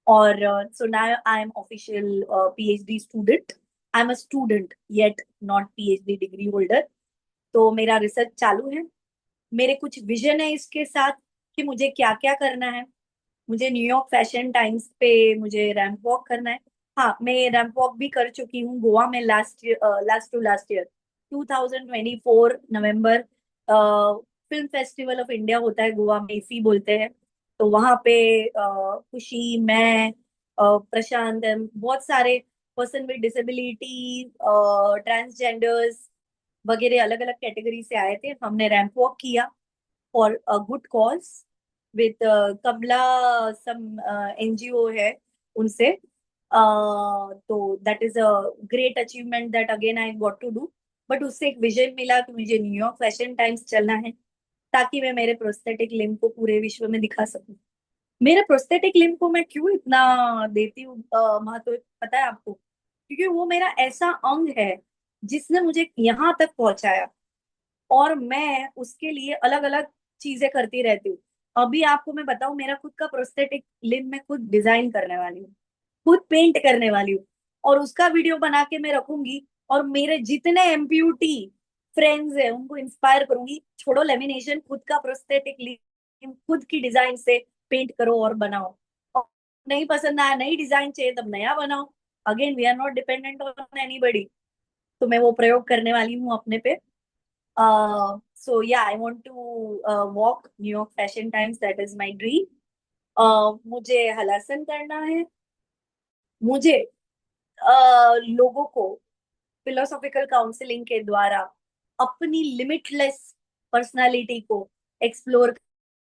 और so now I am official PhD student. I am a student yet not PhD degree holder. तो मेरा रिसर्च चालू है, मेरे कुछ विजन है इसके साथ कि मुझे क्या क्या करना है। मुझे न्यूयॉर्क फैशन टाइम्स पे मुझे रैंप वॉक करना है। हाँ, मैं रैंप वॉक भी कर चुकी हूँ गोवा में, last year 2024 November, film festival of India होता है गोवा में, इसी बोलते हैं। तो वहां पे खुशी, मैं, प्रशांत, बहुत सारे पर्सन विद डिसेबिलिटी, ट्रांसजेंडर्स वगैरह अलग अलग कैटेगरी से आए थे, हमने रैंप वॉक किया for a good cause with Kamala, some NGO है उनसे। तो that is a great achievement that again I got to do. But उससे एक विजन मिला कि मुझे न्यूयॉर्क फैशन टाइम्स चलना है, ताकि मैं मेरे प्रोस्थेटिक लिम्ब को पूरे विश्व में दिखा सकूं। मेरे प्रोस्थेटिक लिम्ब को मैं क्यों इतना देती हूँ महत्व, पता है आपको? क्योंकि वो मेरा ऐसा अंग है जिसने मुझे यहाँ तक पहुंचाया, और मैं उसके लिए अलग अलग चीजें करती रहती हूँ। अभी आपको मैं बताऊं, मेरा खुद का प्रोस्थेटिक लिम्ब मैं खुद डिजाइन करने वाली हूँ, खुद पेंट करने वाली हूँ, और उसका वीडियो बना के मैं रखूंगी, और मेरे जितने एम्प्यूटी फ्रेंड्स हैं उनको इंस्पायर करूंगी, छोड़ो लेमिनेशन, खुद का प्रोस्थेटिक लिम्ब खुद की डिजाइन से पेंट करो और बनाओ। और नहीं पसंद आया, नई डिजाइन चाहिए, तब नया बनाओ। Again we are not dependent on anybody. तो मैं वो प्रयोग करने वाली हूँ अपने पे। So yeah, I want to walk New York Fashion Times. That is my dream. मुझे हलासन करना है। मुझे लोगों को फिलोसॉफिकल काउंसलिंग के द्वारा अपनी लिमिटलेस पर्सनालिटी को एक्सप्लोर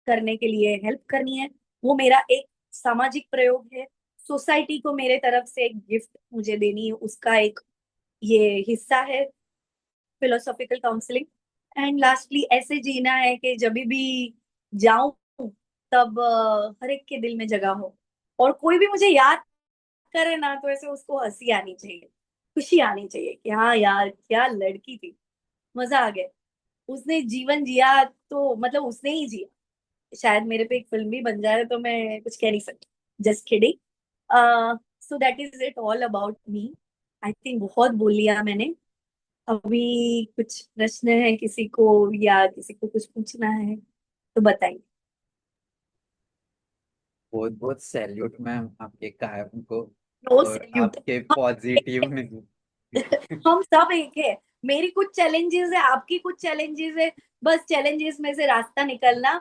करने के लिए हेल्प करनी है। वो मेरा एक सामाजिक प्रयोग है। सोसाइटी को मेरे तरफ से एक गिफ्ट मुझे देनी है, उसका एक ये हिस्सा है फिलोसॉफिकल काउंसलिंग। एंड लास्टली ऐसे जीना है कि जब भी जाऊं तब हर एक के दिल में जगह हो, और कोई भी मुझे याद करे ना तो ऐसे उसको हंसी आनी चाहिए, खुशी आनी चाहिए कि हाँ यार क्या लड़की थी, मजा आ गया, उसने जीवन जिया, तो मतलब उसने ही जिया। शायद मेरे पे एक फिल्म भी बन जाए तो मैं कुछ कह नहीं सकती। Just kidding. So that is it all about me. I think बहुत बोल लिया मैंने। अभी कुछ प्रश्न है किसी को, या किसी को कुछ पूछना है तो बताइए। बहुत बहुत सैल्यूट मैम आपके काम को नो और सैल्यूट। आपके हम एक पॉजिटिव है, में। हम सब एक है। मेरी कुछ चैलेंजेस है, आपकी कुछ चैलेंजेस है, बस चैलेंजेस में से रास्ता निकलना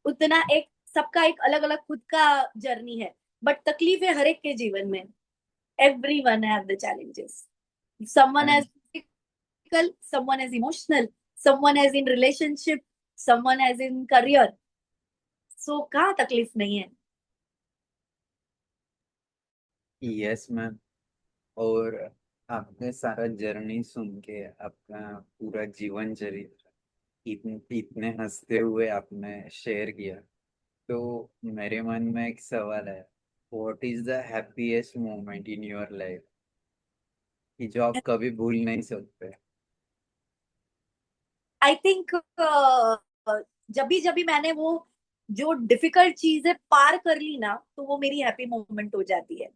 उतना एक, सबका एक अलग अलग खुद का जर्नी है, बट तकलीफ है हर एक के जीवन में। Everyone have the challenges. Someone has ma'am physical, someone has emotional, someone has in relationship, someone has in career. So कहाँ तकलीफ नहीं है। Yes ma'am. और आपने सारा जर्नी सुन के आपका पूरा जीवन चरित्र इतने हंसते हुए आपने शेयर किया, तो मेरे मन में एक सवाल है, what is the happiest moment in your life कि जो आप कभी भूल नहीं सकते? आई थिंक जब भी मैंने वो जो डिफिकल्ट चीजें पार कर ली ना, तो वो मेरी हैप्पी मोमेंट हो जाती है।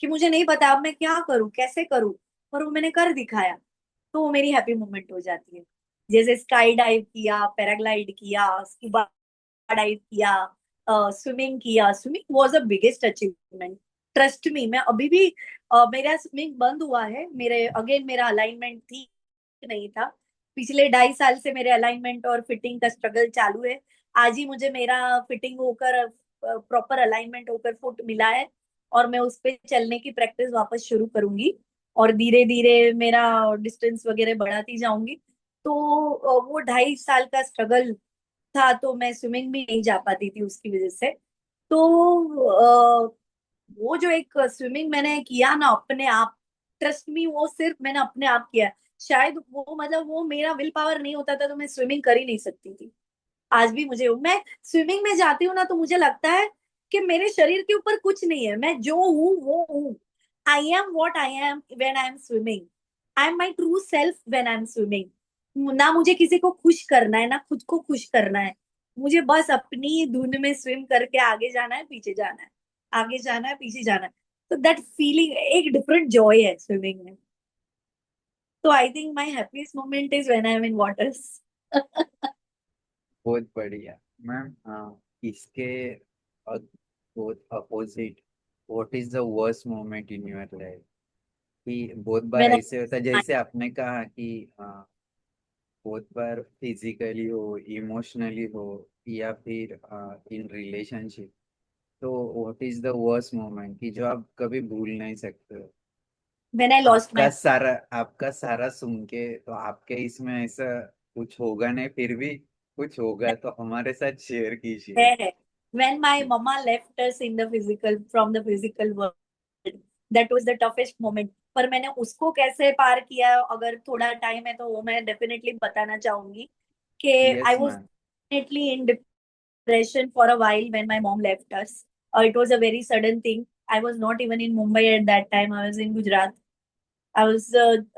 कि मुझे नहीं पता अब मैं क्या करूं, कैसे करूं, पर वो मैंने कर दिखाया, तो वो मेरी हैप्पी मोमेंट हो जाती है। जैसे स्काई डाइव किया, पैराग्लाइड किया, स्कूबा डाइव किया, स्विमिंग किया। Swimming was the biggest achievement. Trust me, मैं अभी भी मेरा स्विमिंग बंद हुआ है, मेरे अगेन मेरा अलाइनमेंट ठीक नहीं था। पिछले 2.5 साल से मेरे अलाइनमेंट और फिटिंग का स्ट्रगल चालू है। आज ही मुझे मेरा फिटिंग होकर प्रॉपर अलाइनमेंट होकर फुट मिला है, और मैं उस पे चलने की प्रैक्टिस वापस शुरू करूंगी, और धीरे धीरे मेरा डिस्टेंस वगैरह बढ़ाती जाऊंगी। तो वो 2.5 साल का स्ट्रगल था, तो मैं स्विमिंग भी नहीं जा पाती थी उसकी वजह से। तो वो जो एक स्विमिंग मैंने किया ना अपने आप, ट्रस्ट मी, वो सिर्फ मैंने अपने आप किया। शायद वो मतलब वो मेरा विल पावर नहीं होता था तो मैं स्विमिंग कर ही नहीं सकती थी। आज भी मुझे, मैं स्विमिंग में जाती हूँ ना तो मुझे लगता है कि मेरे शरीर के ऊपर कुछ नहीं है, मैं जो हूँ वो हूँ। I am what I am when I am swimming. I am my true self when I am swimming. ना मुझे किसी को खुश करना है, ना खुद को खुश करना है। मुझे बस अपनी धुन में स्विम करके आगे जाना है, पीछे जाना है, आगे जाना है, पीछे जाना है। तो दैट फीलिंग एक डिफरेंट जॉय है स्विमिंग में। तो I think my happiest moment is when I am in waters. बहुत बढ़िया मैम। इसके बहुत opposite, what is the worst moment in your life कि बहुत बार व्हेन ऐसे होता है जैसे आपने कहा कि बहुत बार फिजिकली हो, इमोशनली हो, या फिर इन रिलेशनशिप, तो what is the worst moment कि जो आप कभी भूल नहीं सकते? आई लॉस्ट आपका माई सारा आपका सारा सुन के तो आपके इसमें ऐसा कुछ होगा नहीं, फिर भी कुछ होगा तो हमारे साथ शेयर कीजिए। है when my mama left us in the physical from the physical world, that was the toughest moment। पर मैंने उसको कैसे पार किया, अगर थोड़ा टाइम है तो वो मैं डेफिनेटली बताना चाहूंगी कि yes I was ma'am. Definitely in depression for a while when my mom left us. It was a very sudden thing. I was not even in Mumbai at that time, I was in Gujarat. I was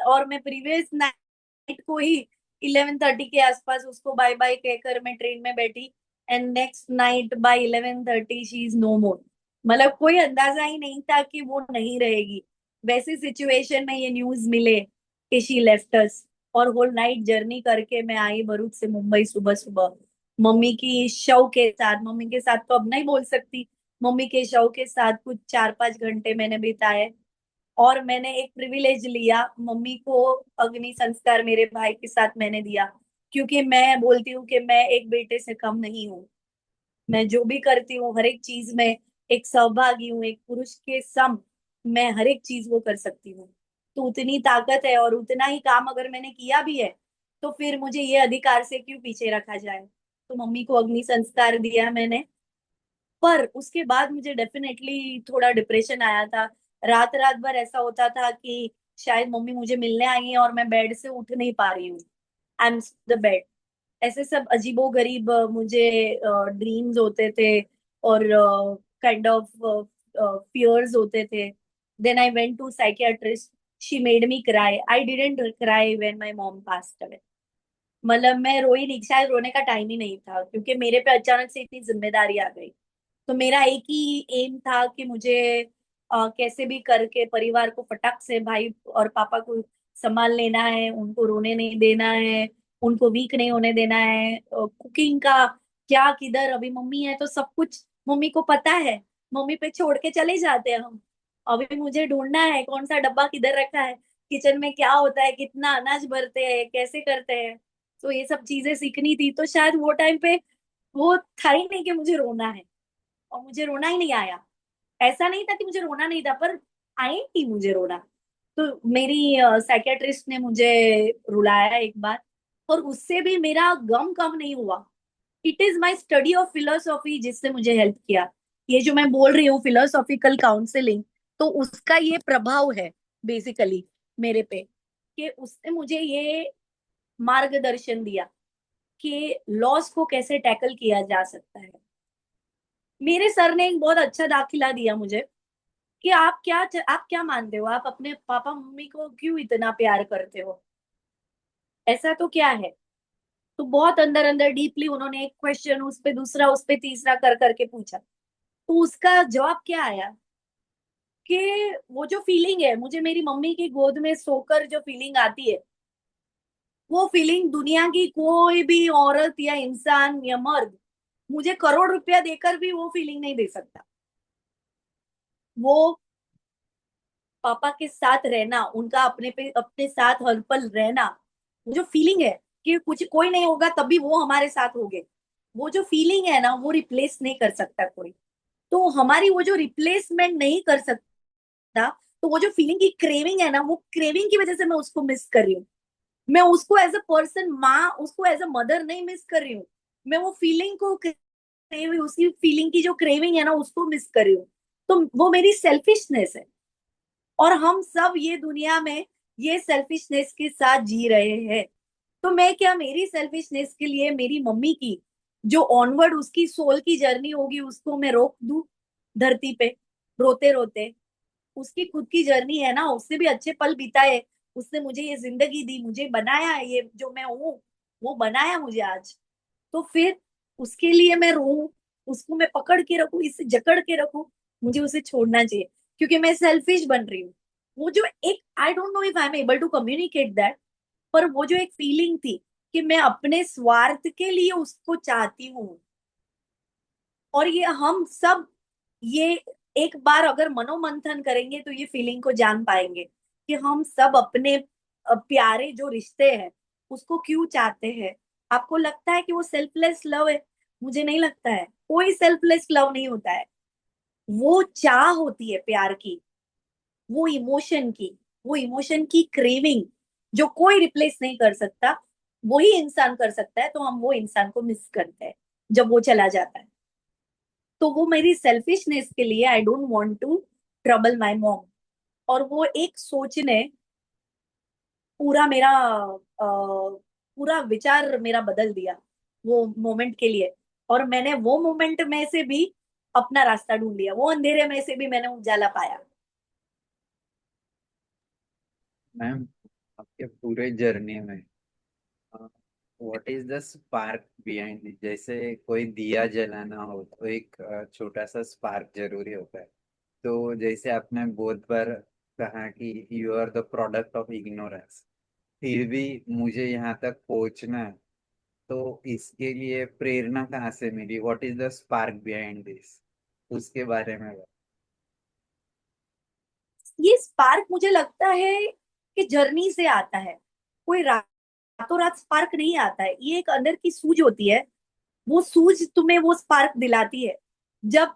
और मैं previous night को ही 11:30 के आसपास उसको bye bye कहकर मैं train में बैठी, and next night by 11:30 she is no more. मतलब कोई अंदाजा ही नहीं था कि वो नहीं रहेगी। वैसी सिचुएशन में ये न्यूज मिले कि शी लेफ्ट अस, और होल नाइट जर्नी करके मैं आई भरूच से मुंबई सुबह सुबह मम्मी की शव के साथ। मम्मी के साथ तो अब नहीं बोल सकती, मम्मी के शव के साथ कुछ 4-5 घंटे मैंने बिताए। और मैंने एक प्रिविलेज लिया, मम्मी को अग्नि संस्कार मेरे भाई के साथ मैंने दिया, क्योंकि मैं बोलती हूँ कि मैं एक बेटे से कम नहीं हूँ। मैं जो भी करती हूँ हर एक चीज में एक सहभागी हूँ, एक पुरुष के सम मैं हर एक चीज वो कर सकती हूँ। तो उतनी ताकत है, और उतना ही काम अगर मैंने किया भी है तो फिर मुझे ये अधिकार से क्यों पीछे रखा जाए। तो मम्मी को अग्नि संस्कार दिया मैंने। पर उसके बाद मुझे डेफिनेटली थोड़ा डिप्रेशन आया था। रात रात भर ऐसा होता था कि शायद मम्मी मुझे मिलने आई है और मैं बेड से उठ नहीं पा रही हूँ, आई एम द बेड। ऐसे सब अजीबो गरीब मुझे ड्रीम्स होते थे, और काइंड ऑफ फियर्स होते थे। Then I went to psychiatrist, she made me cry, I didn't cry when my mom passed away. मतलब मैं रोई नहीं, शायद रोने का टाइम ही नहीं था, क्योंकि मेरे पे अचानक से इतनी जिम्मेदारी आ गई। तो मेरा एक ही एम था कि मुझे कैसे भी करके परिवार को फटाक से भाई और पापा को संभाल लेना है, उनको रोने नहीं देना है, उनको वीक नहीं होने देना है। कुकिंग का क्या किधर, अभी मम्मी है तो सब कुछ मम्मी को पता है, मम्मी पे छोड़ के चले जाते हैं हम। अभी मुझे ढूंढना है कौन सा डब्बा किधर रखा है, किचन में क्या होता है, कितना अनाज भरते हैं, कैसे करते हैं। तो ये सब चीजें सीखनी थी। तो शायद वो टाइम पे वो था ही नहीं कि मुझे रोना है, और मुझे रोना ही नहीं आया। ऐसा नहीं था कि मुझे रोना नहीं था, पर आई थी मुझे रोना। तो मेरी साइकियाट्रिस्ट ने मुझे रुलाया एक बार, और उससे भी मेरा गम कम नहीं हुआ। It is my study of philosophy जिससे मुझे हेल्प किया। ये जो मैं बोल रही हूँ फिलोसॉफिकल काउंसलिंग, तो उसका ये प्रभाव है बेसिकली मेरे पे, कि उसने मुझे ये मार्गदर्शन दिया कि लॉस को कैसे टैकल किया जा सकता है। मेरे सर ने एक बहुत अच्छा दाखिला दिया मुझे कि आप क्या मानते हो, आप अपने पापा मम्मी को क्यों इतना प्यार करते हो, ऐसा तो क्या है। तो बहुत अंदर अंदर डीपली उन्होंने एक क्वेश्चन उस पे दूसरा उस पे तीसरा कर करके पूछा। तो उसका जवाब क्या आया कि वो जो फीलिंग है, मुझे मेरी मम्मी की गोद में सोकर जो फीलिंग आती है, वो फीलिंग दुनिया की कोई भी औरत या इंसान या मर्द मुझे करोड़ रुपया देकर भी वो फीलिंग नहीं दे सकता। वो पापा के साथ रहना, उनका अपने साथ हर पल रहना, वो जो फीलिंग है कि कुछ कोई नहीं होगा तब भी वो हमारे साथ होंगे, वो जो फीलिंग है ना, वो रिप्लेस नहीं कर सकता कोई। तो हमारी वो जो रिप्लेसमेंट नहीं कर सकता, तो वो जो फीलिंग की क्रेविंग है ना, वो क्रेविंग की वजह से मैं उसको मिस कर रही हूँ। मैं उसको एज अ पर्सन, माँ, उसको एज अ मदर नहीं मिस कर रही हूँ। मैं वो फीलिंग को उसी फीलिंग की जो क्रेविंग है ना, उसको मिस कर रही हूँ। तो वो मेरी सेल्फिशनेस है। और हम सब ये दुनिया में ये सेल्फिशनेस के साथ जी रहे हैं। तो मैं क्या मेरी सेल्फिशनेस के लिए मेरी मम्मी की जो ऑनवर्ड उसकी सोल की जर्नी होगी उसको मैं रोक दूं धरती पे रोते रोते। उसकी खुद की जर्नी है ना, उसने भी अच्छे पल बिताए, उसने मुझे ये जिंदगी दी, मुझे बनाया है, ये जो मैं हूँ वो बनाया मुझे आज। तो फिर उसके लिए मैं रोऊं, उसको मैं पकड़ के रखूं, इससे जकड़ के रखूं, मुझे उसे छोड़ना चाहिए, क्योंकि मैं सेल्फिश बन रही हूँ। वो जो एक, I don't know if I am able to communicate that, पर वो जो एक फीलिंग थी कि मैं अपने स्वार्थ के लिए उसको चाहती हूँ। और ये हम सब ये एक बार अगर मनोमंथन करेंगे तो ये फीलिंग को जान पाएंगे कि हम सब अपने प्यारे जो रिश्ते हैं उसको क्यों चाहते हैं। आपको लगता है कि वो सेल्फलेस लव है? मुझे नहीं लगता है, कोई सेल्फलेस लव नहीं होता है। वो चाह होती है प्यार की, वो इमोशन की, वो इमोशन की क्रेविंग जो कोई रिप्लेस नहीं कर सकता, वही इंसान कर सकता है। तो हम वो इंसान को मिस करते हैं जब वो चला जाता है। तो वो मेरी सेल्फिशनेस के लिए, I don't want to trouble my mom. और वो एक सोच ने पूरा मेरा पूरा विचार मेरा बदल दिया वो मोमेंट के लिए। और मैंने वो मोमेंट में से भी अपना रास्ता ढूंढ लिया, वो अंधेरे में से भी मैंने उजाला पाया। मैम, आपके पूरे जर्नी में what is the spark behind? जैसे कोई दिया जलाना हो तो एक छोटा सा स्पार्क जरूरी होता है। तो जैसे आपने बहुत बार कहा कि you are the product of ignorance, फिर भी मुझे यहाँ तक पहुंचना है, तो इसके लिए प्रेरणा कहाँ से मिली? What is the spark behind this, उसके बारे में बताओ। ये स्पार्क मुझे लगता है कि जर्नी से आता है, कोई रातों रात स्पार्क नहीं आता है, ये एक अंदर की सूझ होती है। वो सूझ तुम्हें वो स्पार्क दिलाती है। जब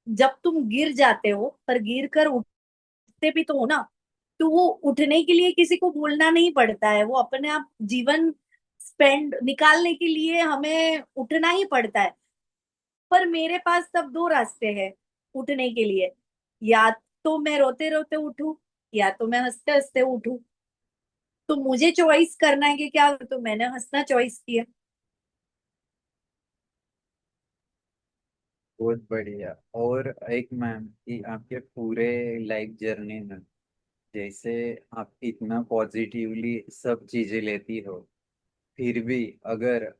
जब तुम गिर जाते हो, पर गिर कर उठते भी तो हो ना, तो वो उठने के लिए किसी को बोलना नहीं पड़ता है, वो अपने आप जीवन स्पेंड निकालने के लिए हमें उठना ही पड़ता है। पर मेरे पास तब दो रास्ते हैं उठने के लिए, या तो मैं रोते रोते उठूं, या तो मैं हंसते हंसते उठूं। तो मुझे चॉइस करना है कि क्या, तो मैंने हंसना चॉइस किया। बहुत बढ़िया। और एक मैम, कि आपके पूरे लाइफ जर्नी में जैसे आप इतना पॉजिटिवली सब चीजें लेती हो, फिर भी अगर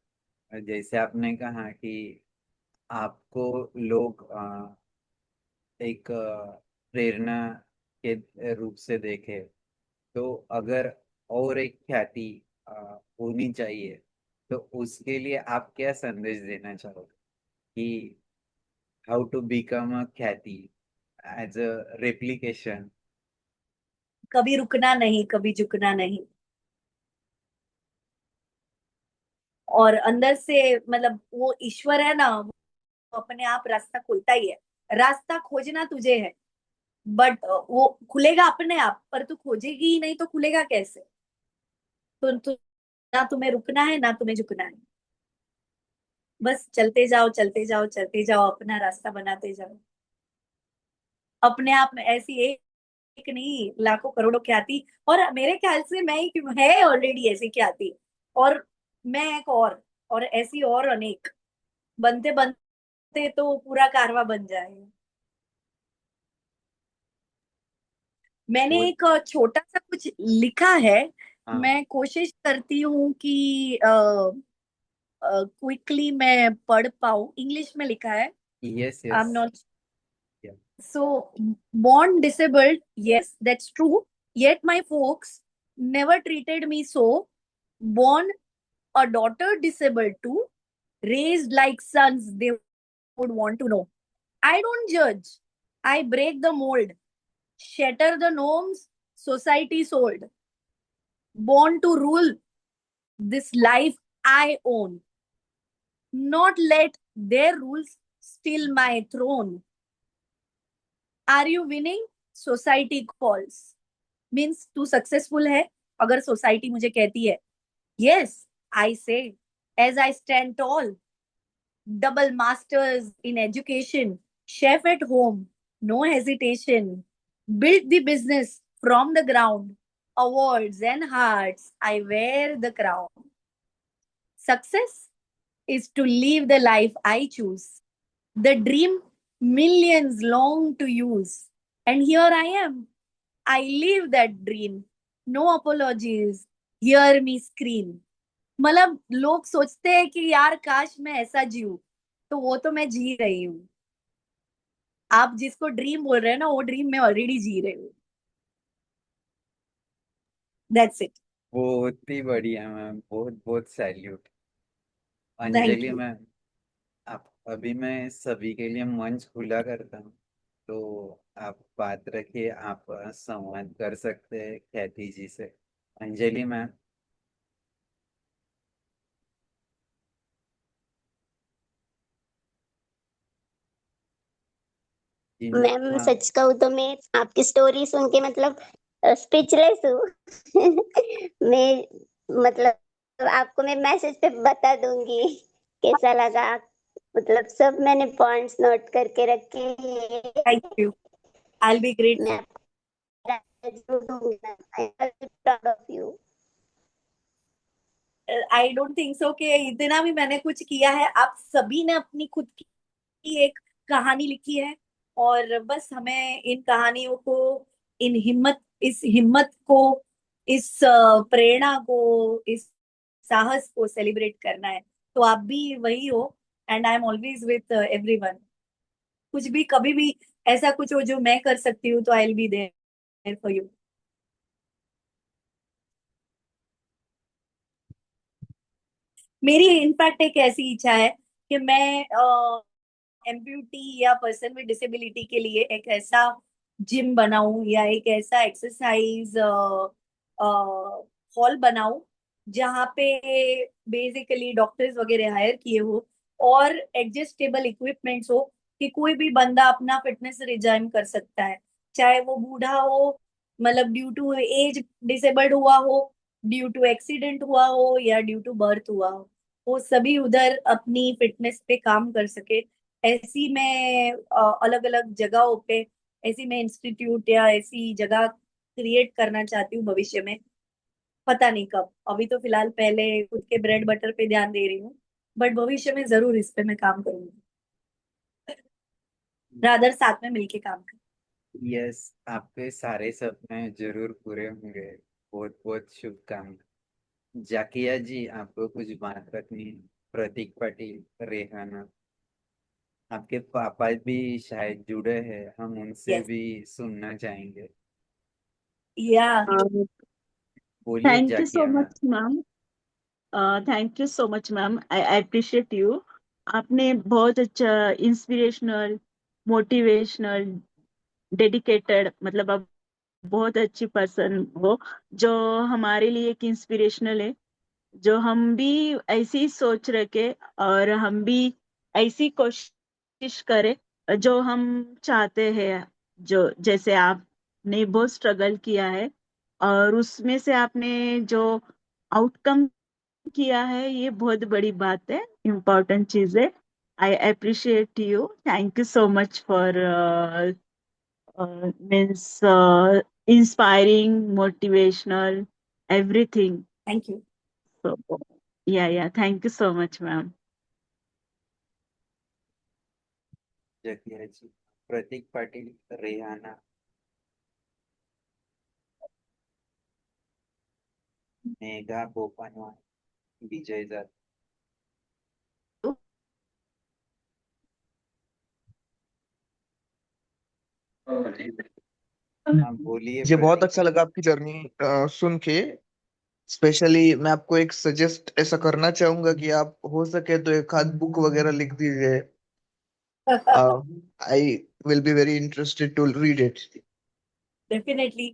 जैसे आपने कहा कि आपको लोग एक प्रेरणा के रूप से देखे, तो अगर और एक ख्याति होनी चाहिए, तो उसके लिए आप क्या संदेश देना चाहोगे कि हाउ टू बिकम अ ख्याति एज अ रेप्लिकेशन? कभी रुकना नहीं, कभी झुकना नहीं, और अंदर से मतलब वो ईश्वर है ना, वो अपने आप रास्ता खोलता ही है। रास्ता खोजना तुझे है, बट वो खुलेगा अपने आप, पर तू खोजेगी ही नहीं तो खुलेगा कैसे? तो ना तुम्हें रुकना है ना तुम्हें झुकना है, बस चलते जाओ चलते जाओ चलते जाओ, अपना रास्ता बनाते जाओ। अपने आप में ऐसी एक नहीं, लाखों करोड़ों ख्याति, और मेरे ख्याल से मैं ही क्यों, है ऑलरेडी ऐसी ख्याति, और मैं एक और ऐसी और अनेक, बनते बनते तो पूरा कारवा बन जाएगा। मैंने वो एक छोटा सा कुछ लिखा है, हाँ। मैं कोशिश करती हूँ कि क्विकली मैं पढ़ पाऊँ। इंग्लिश में लिखा है। Yes I yes. Am not so born disabled, yes, that's true. Yet my folks never treated me so. Born a daughter disabled too, raised like sons they would want to know. I don't judge. I break the mold, shatter the norms society sold. Born to rule this life I own, not let their rules steal my throne. Are you winning? Society calls. Means तू successful है, अगर society मुझे कहती है। Yes, I say, as I stand tall, double masters in education, chef at home, no hesitation, built the business from the ground, awards and hearts, I wear the crown. Success is to live the life I choose, the dream millions long to use. And here I am. I live that dream. No apologies. Hear me scream. मतलब लोग सोचते हैं कि यार काश मैं ऐसा जीऊं, तो वो तो मैं जी रही हूँ। आप जिसको ड्रीम बोल रहे हैं ना, वो ड्रीम मैं ऑलरेडी जी रही हूँ। That's it. बहुत ही बढ़िया मैम, बहुत बहुत salute. Thank Anjali you. Ma'am, आप अभी मैं सभी के लिए मंच खुला करता हूँ, तो आप बात रखिए, आप संवाद कर सकते हैं ख्याति जी से। अंजलि मैम। जी मैम, मैम हाँ। सच कहूँ तो मैं आपकी स्टोरी सुन के मतलब स्पीचलेस हूँ। मैं मतलब आपको मैं मैसेज पे बता दूंगी कैसा लगा। मतलब सब मैंने पॉइंट्स नोट करके रखे हैं। Thank you. आई बी मैं ग्रेटफुल। आपको जरूर दूंगी ma'am. I am proud of you. I don't think so कि इतना भी मैंने कुछ किया है। आप सभी ने अपनी खुद की एक कहानी लिखी है और बस हमें इन कहानियों को, इस हिम्मत को, इस प्रेरणा को, इस साहस को सेलिब्रेट करना है। तो आप भी वही हो, and I am always with everyone. कुछ भी कभी भी ऐसा कुछ हो जो मैं कर सकती हूँ तो I will be there for you. मेरी इनफैक्ट एक ऐसी इच्छा है कि मैं एम्प्यूटी या पर्सन विद डिसेबिलिटी के लिए एक ऐसा जिम बनाऊं या एक ऐसा एक्सरसाइज हॉल बनाऊं जहाँ पे बेसिकली डॉक्टर्स वगैरह हायर किए हो और एडजस्टेबल इक्विपमेंट्स हो कि कोई भी बंदा अपना फिटनेस रिजाइम कर सकता है, चाहे वो बूढ़ा हो, मतलब ड्यू टू एज डिसेबल्ड हुआ हो, ड्यू टू एक्सीडेंट हुआ हो या ड्यू टू बर्थ हुआ हो, वो सभी उधर अपनी फिटनेस पे काम कर सके। ऐसी मैं अलग अलग जगहों पे, ऐसी मैं इंस्टीट्यूट या ऐसी जगह क्रिएट करना चाहती हूँ भविष्य में। पता नहीं कब, अभी तो फिलहाल पहले खुद के ब्रेड बटर पे ध्यान दे रही हूँ, बट भविष्य में जरूर इस पे मैं काम करूंगी, रादर साथ में मिलके काम कर। यस, आपके सारे सपने जरूर पूरे होंगे। बहुत बहुत शुभकामनाएं। जाकिया जी, आपको कुछ बात रखनी है? प्रतीक पाटिल, रेहाना, आपके पापा भी शायद जुड़े हैं, हम उनसे यस, भी सुनना चाहेंगे। या बोलिए thank you so Zakia ma'am. Much ma'am. Thank you so much ma'am, I appreciate you. आपने बहुत अच्छा, इंस्पिरेशनल, मोटिवेशनल, डेडिकेटेड, मतलब आप बहुत अच्छी पर्सन हो जो हमारे लिए एक इंस्पिरेशनल है। जो हम भी ऐसी सोच रखे और हम भी ऐसी कोशिश करें जो हम चाहते हैं। जो जैसे आपने बहुत स्ट्रगल किया है और उसमें से आपने जो आउटकम किया है, ये बहुत बड़ी बात है, इम्पोर्टेंट चीज है। I appreciate you, thank you so much for means inspiring, motivational, everything. Thank you. So, yeah, thank you so much, ma'am. Zakia ji, Prateek Patil, Rehana, Megha Bopanwal, Vijay Dutt. हाँ बोलिए मुझे बहुत प्रतीक। अच्छा लगा आपकी जर्नी सुन के। स्पेशली मैं आपको एक सजेस्ट ऐसा करना चाहूंगा कि आप हो सके तो एक आध बुक वगैरह लिख दीजिए। I will be very interested to read it. Definitely.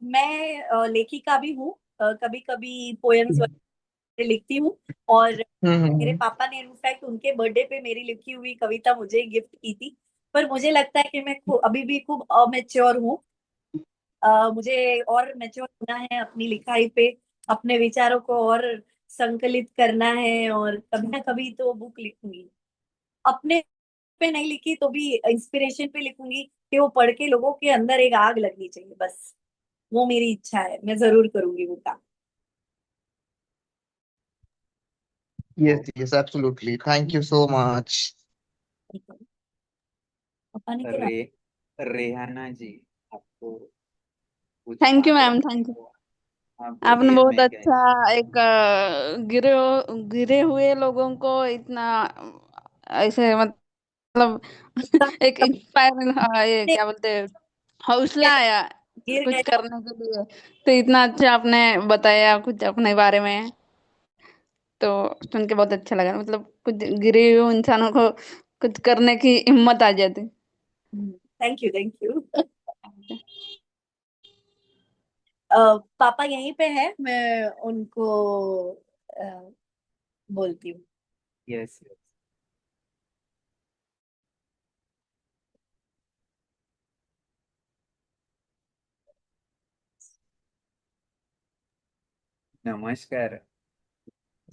मैं लेखिका भी हूँ, कभी कभी पोएम्स वगैरह लिखती हूँ और मेरे हम्म। पापा ने इनफैक्ट उनके बर्थडे पे मेरी लिखी हुई कविता मुझे गिफ्ट की थी। पर मुझे लगता है कि मैं अभी भी खूब अमेच्योर हूँ। मुझे और मैच्योर होना है अपनी लिखाई पे, अपने विचारों को और संकलित करना है, और कभी ना कभी तो बुक लिखूंगी। अपने पे नहीं लिखी तो भी इंस्पिरेशन पे लिखूंगी कि वो पढ़ के लोगों के अंदर एक आग लगनी चाहिए, बस वो मेरी इच्छा है, मैं जरूर करूंगी वो काम। Yes yes, absolutely, thank you so much. पापा ने क्या? रे रेहाना जी, आपको कुछ थैंक यू बात मैम, रखनी थैंक यू। हो? हाँ आपने बोलिए बहुत मेघा अच्छा जी। एक गिरे हुए लोगों को इतना ऐसे मतलब एक इंस्पायर, ये क्या बोलते हैं, हौसला आया गिर कुछ गए हो। करने के लिए। तो इतना अच्छा आपने बताया कुछ अपने बारे में, तो सुन के बहुत अच्छा लगा। मतलब कुछ गिरे हुए इंसानों को कुछ करने की हिम्मत आ जाती। Thank you, thank you. पापा यहीं पे है, मैं उनको अ, बोलती हूँ। Yes yes. नमस्कार।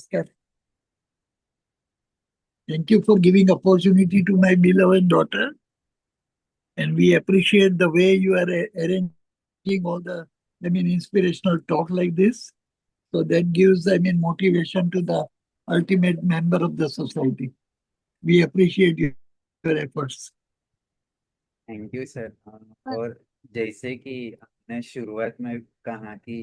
Namaskar. Thank you for giving opportunity to my beloved daughter, and we appreciate the way you are arranging all the, inspirational talk like this. So that gives, motivation to the ultimate member of the society. We appreciate you. your efforts. Thank you sir. और जैसे कि आपने शुरुआत में कहा कि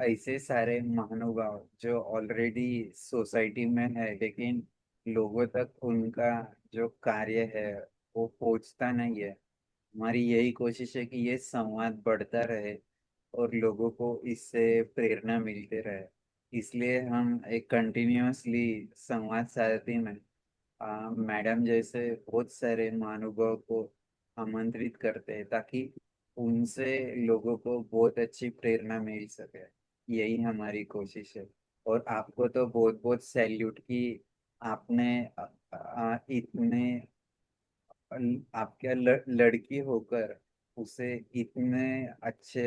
ऐसे सारे महानुभाव जो ऑलरेडी सोसाइटी में है लेकिन लोगों तक उनका जो कार्य है वो पहुंचता नहीं है। हमारी यही कोशिश है कि ये संवाद बढ़ता रहे और लोगों को इससे प्रेरणा मिलते रहे। इसलिए हम एक कंटिन्यूअसली संवाद सारथी में मैडम जैसे बहुत सारे महानुभाव को आमंत्रित करते हैं ताकि उनसे लोगों को बहुत अच्छी प्रेरणा मिल सके। यही हमारी कोशिश है। और आपको तो बहुत बहुत सैल्यूट कि आपने इतने आपके लड़की होकर उसे इतने अच्छे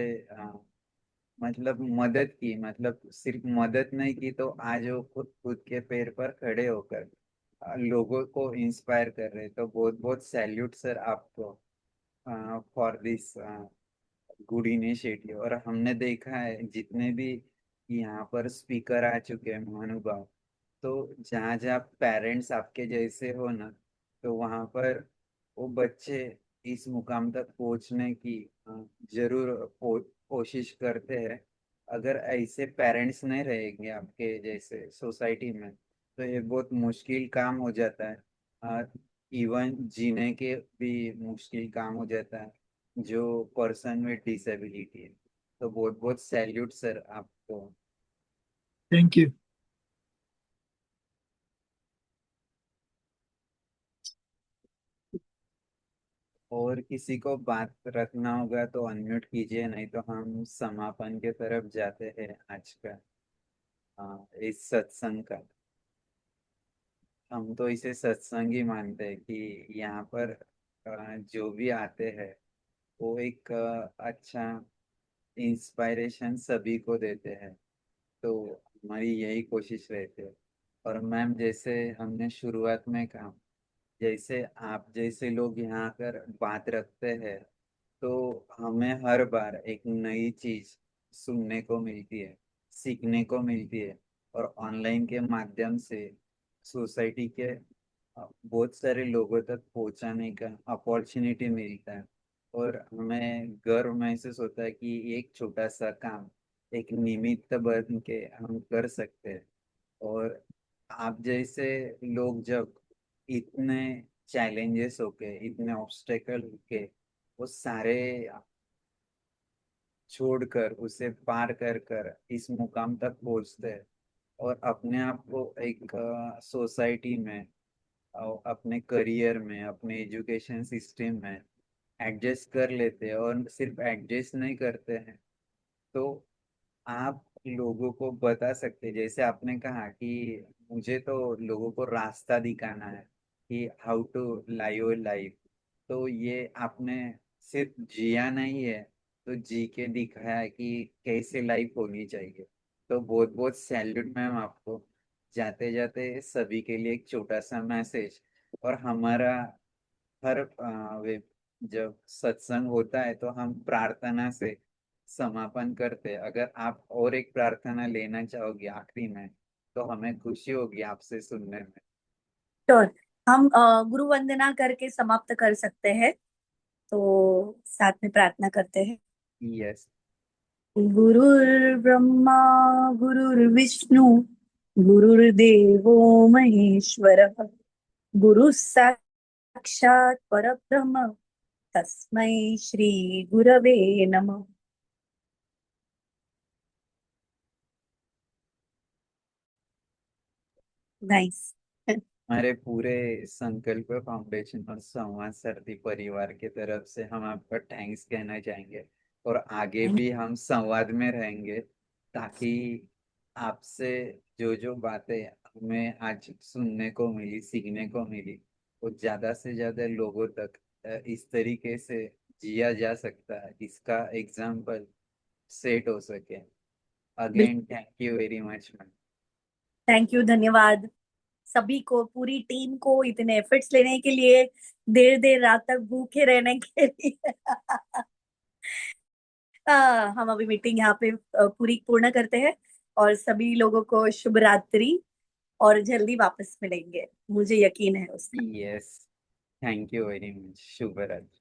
मतलब मदद की, मतलब सिर्फ मदद नहीं की तो आज वो खुद खुद के पैर पर खड़े होकर लोगों को इंस्पायर कर रहे। तो बहुत बहुत सैल्यूट सर आपको फॉर दिस गुड इनिशिएटिव। और हमने देखा है जितने भी यहाँ पर स्पीकर आ चुके हैं महानुभाव, तो जहाँ जहाँ पेरेंट्स आपके जैसे हो ना, तो वहाँ पर वो बच्चे इस मुकाम तक पहुँचने की जरूर कोशिश करते हैं। अगर ऐसे पेरेंट्स नहीं रहेंगे आपके जैसे सोसाइटी में तो ये बहुत मुश्किल काम हो जाता है। इवन जीने के भी मुश्किल काम हो जाता है जो पर्सन विद डिसेबिलिटी है। तो बहुत बहुत सैल्यूट सर आपको। Thank you. और किसी को बात रखना होगा तो अनम्यूट कीजिए, नहीं तो हम समापन के तरफ जाते हैं आज का इस सत्संग का। हम तो इसे सत्संग ही मानते हैं कि यहाँ पर जो भी आते हैं वो एक अच्छा इंस्पायरेशन सभी को देते हैं। तो हमारी यही कोशिश रहती है। और मैम जैसे हमने शुरुआत में कहा, जैसे आप जैसे लोग यहाँ आकर बात रखते हैं तो हमें हर बार एक नई चीज सुनने को मिलती है, सीखने को मिलती है। और ऑनलाइन के माध्यम से सोसाइटी के बहुत सारे लोगों तक पहुंचाने का अपॉर्चुनिटी मिलता है। और हमें गर्व महसूस होता है कि एक छोटा सा काम एक निमित्त बन के हम कर सकते हैं। और आप जैसे लोग जब इतने चैलेंजेस होके, इतने ऑब्स्टेकल होके वो सारे छोड़कर उसे पार कर कर इस मुकाम तक पहुंचते हैं और अपने आप को एक सोसाइटी में और अपने करियर में, अपने एजुकेशन सिस्टम में एडजस्ट कर लेते हैं। और सिर्फ एडजस्ट नहीं करते हैं तो आप लोगों को बता सकते, जैसे आपने कहा कि मुझे तो लोगों को रास्ता दिखाना है कि हाउ टू लाइव लाइफ। तो ये आपने सिर्फ जिया नहीं है, तो जी के दिखाया है कि कैसे लाइफ होनी चाहिए। तो बहुत बहुत सैल्यूट मैम आपको। जाते जाते सभी के लिए एक छोटा सा मैसेज। और हमारा हर जब सत्संग होता है तो हम प्रार्थना से समापन करते हैं। अगर आप और एक प्रार्थना लेना चाहोगे आखिरी में तो हमें खुशी होगी आपसे सुनने में। श्योर, हम गुरु वंदना करके समाप्त कर सकते हैं। तो साथ में प्रार्थना करते हैं। यस। गुरुर्ब्रह्मा गुरुर्विष्णु गुरुर्देवो महेश्वरः गुरुः साक्षात् परब्रह्म तस्मै श्री गुरवे नमः। नाइस। हमारे पूरे संकल्प फाउंडेशन और संवाद सारथी परिवार की तरफ से हम आपका थैंक्स कहना चाहेंगे। और आगे भी हम संवाद में रहेंगे ताकि आपसे जो जो बातें हमें आज सुनने को मिली, सीखने को मिली, वो ज्यादा से ज्यादा लोगों तक इस तरीके से जिया जा सकता है, इसका एग्जाम्पल सेट हो सके। Again thank you very much ma'am. Thank you, धन्यवाद सभी को, पूरी टीम को इतने एफर्ट्स लेने के लिए, देर देर रात तक भूखे रहने के लिए। हम अभी मीटिंग यहाँ पे पूरी पूर्ण करते हैं और सभी लोगों को शुभ रात्रि और जल्दी वापस मिलेंगे, मुझे यकीन है उसका। Yes. Thank you very much, शुभ रात्रि।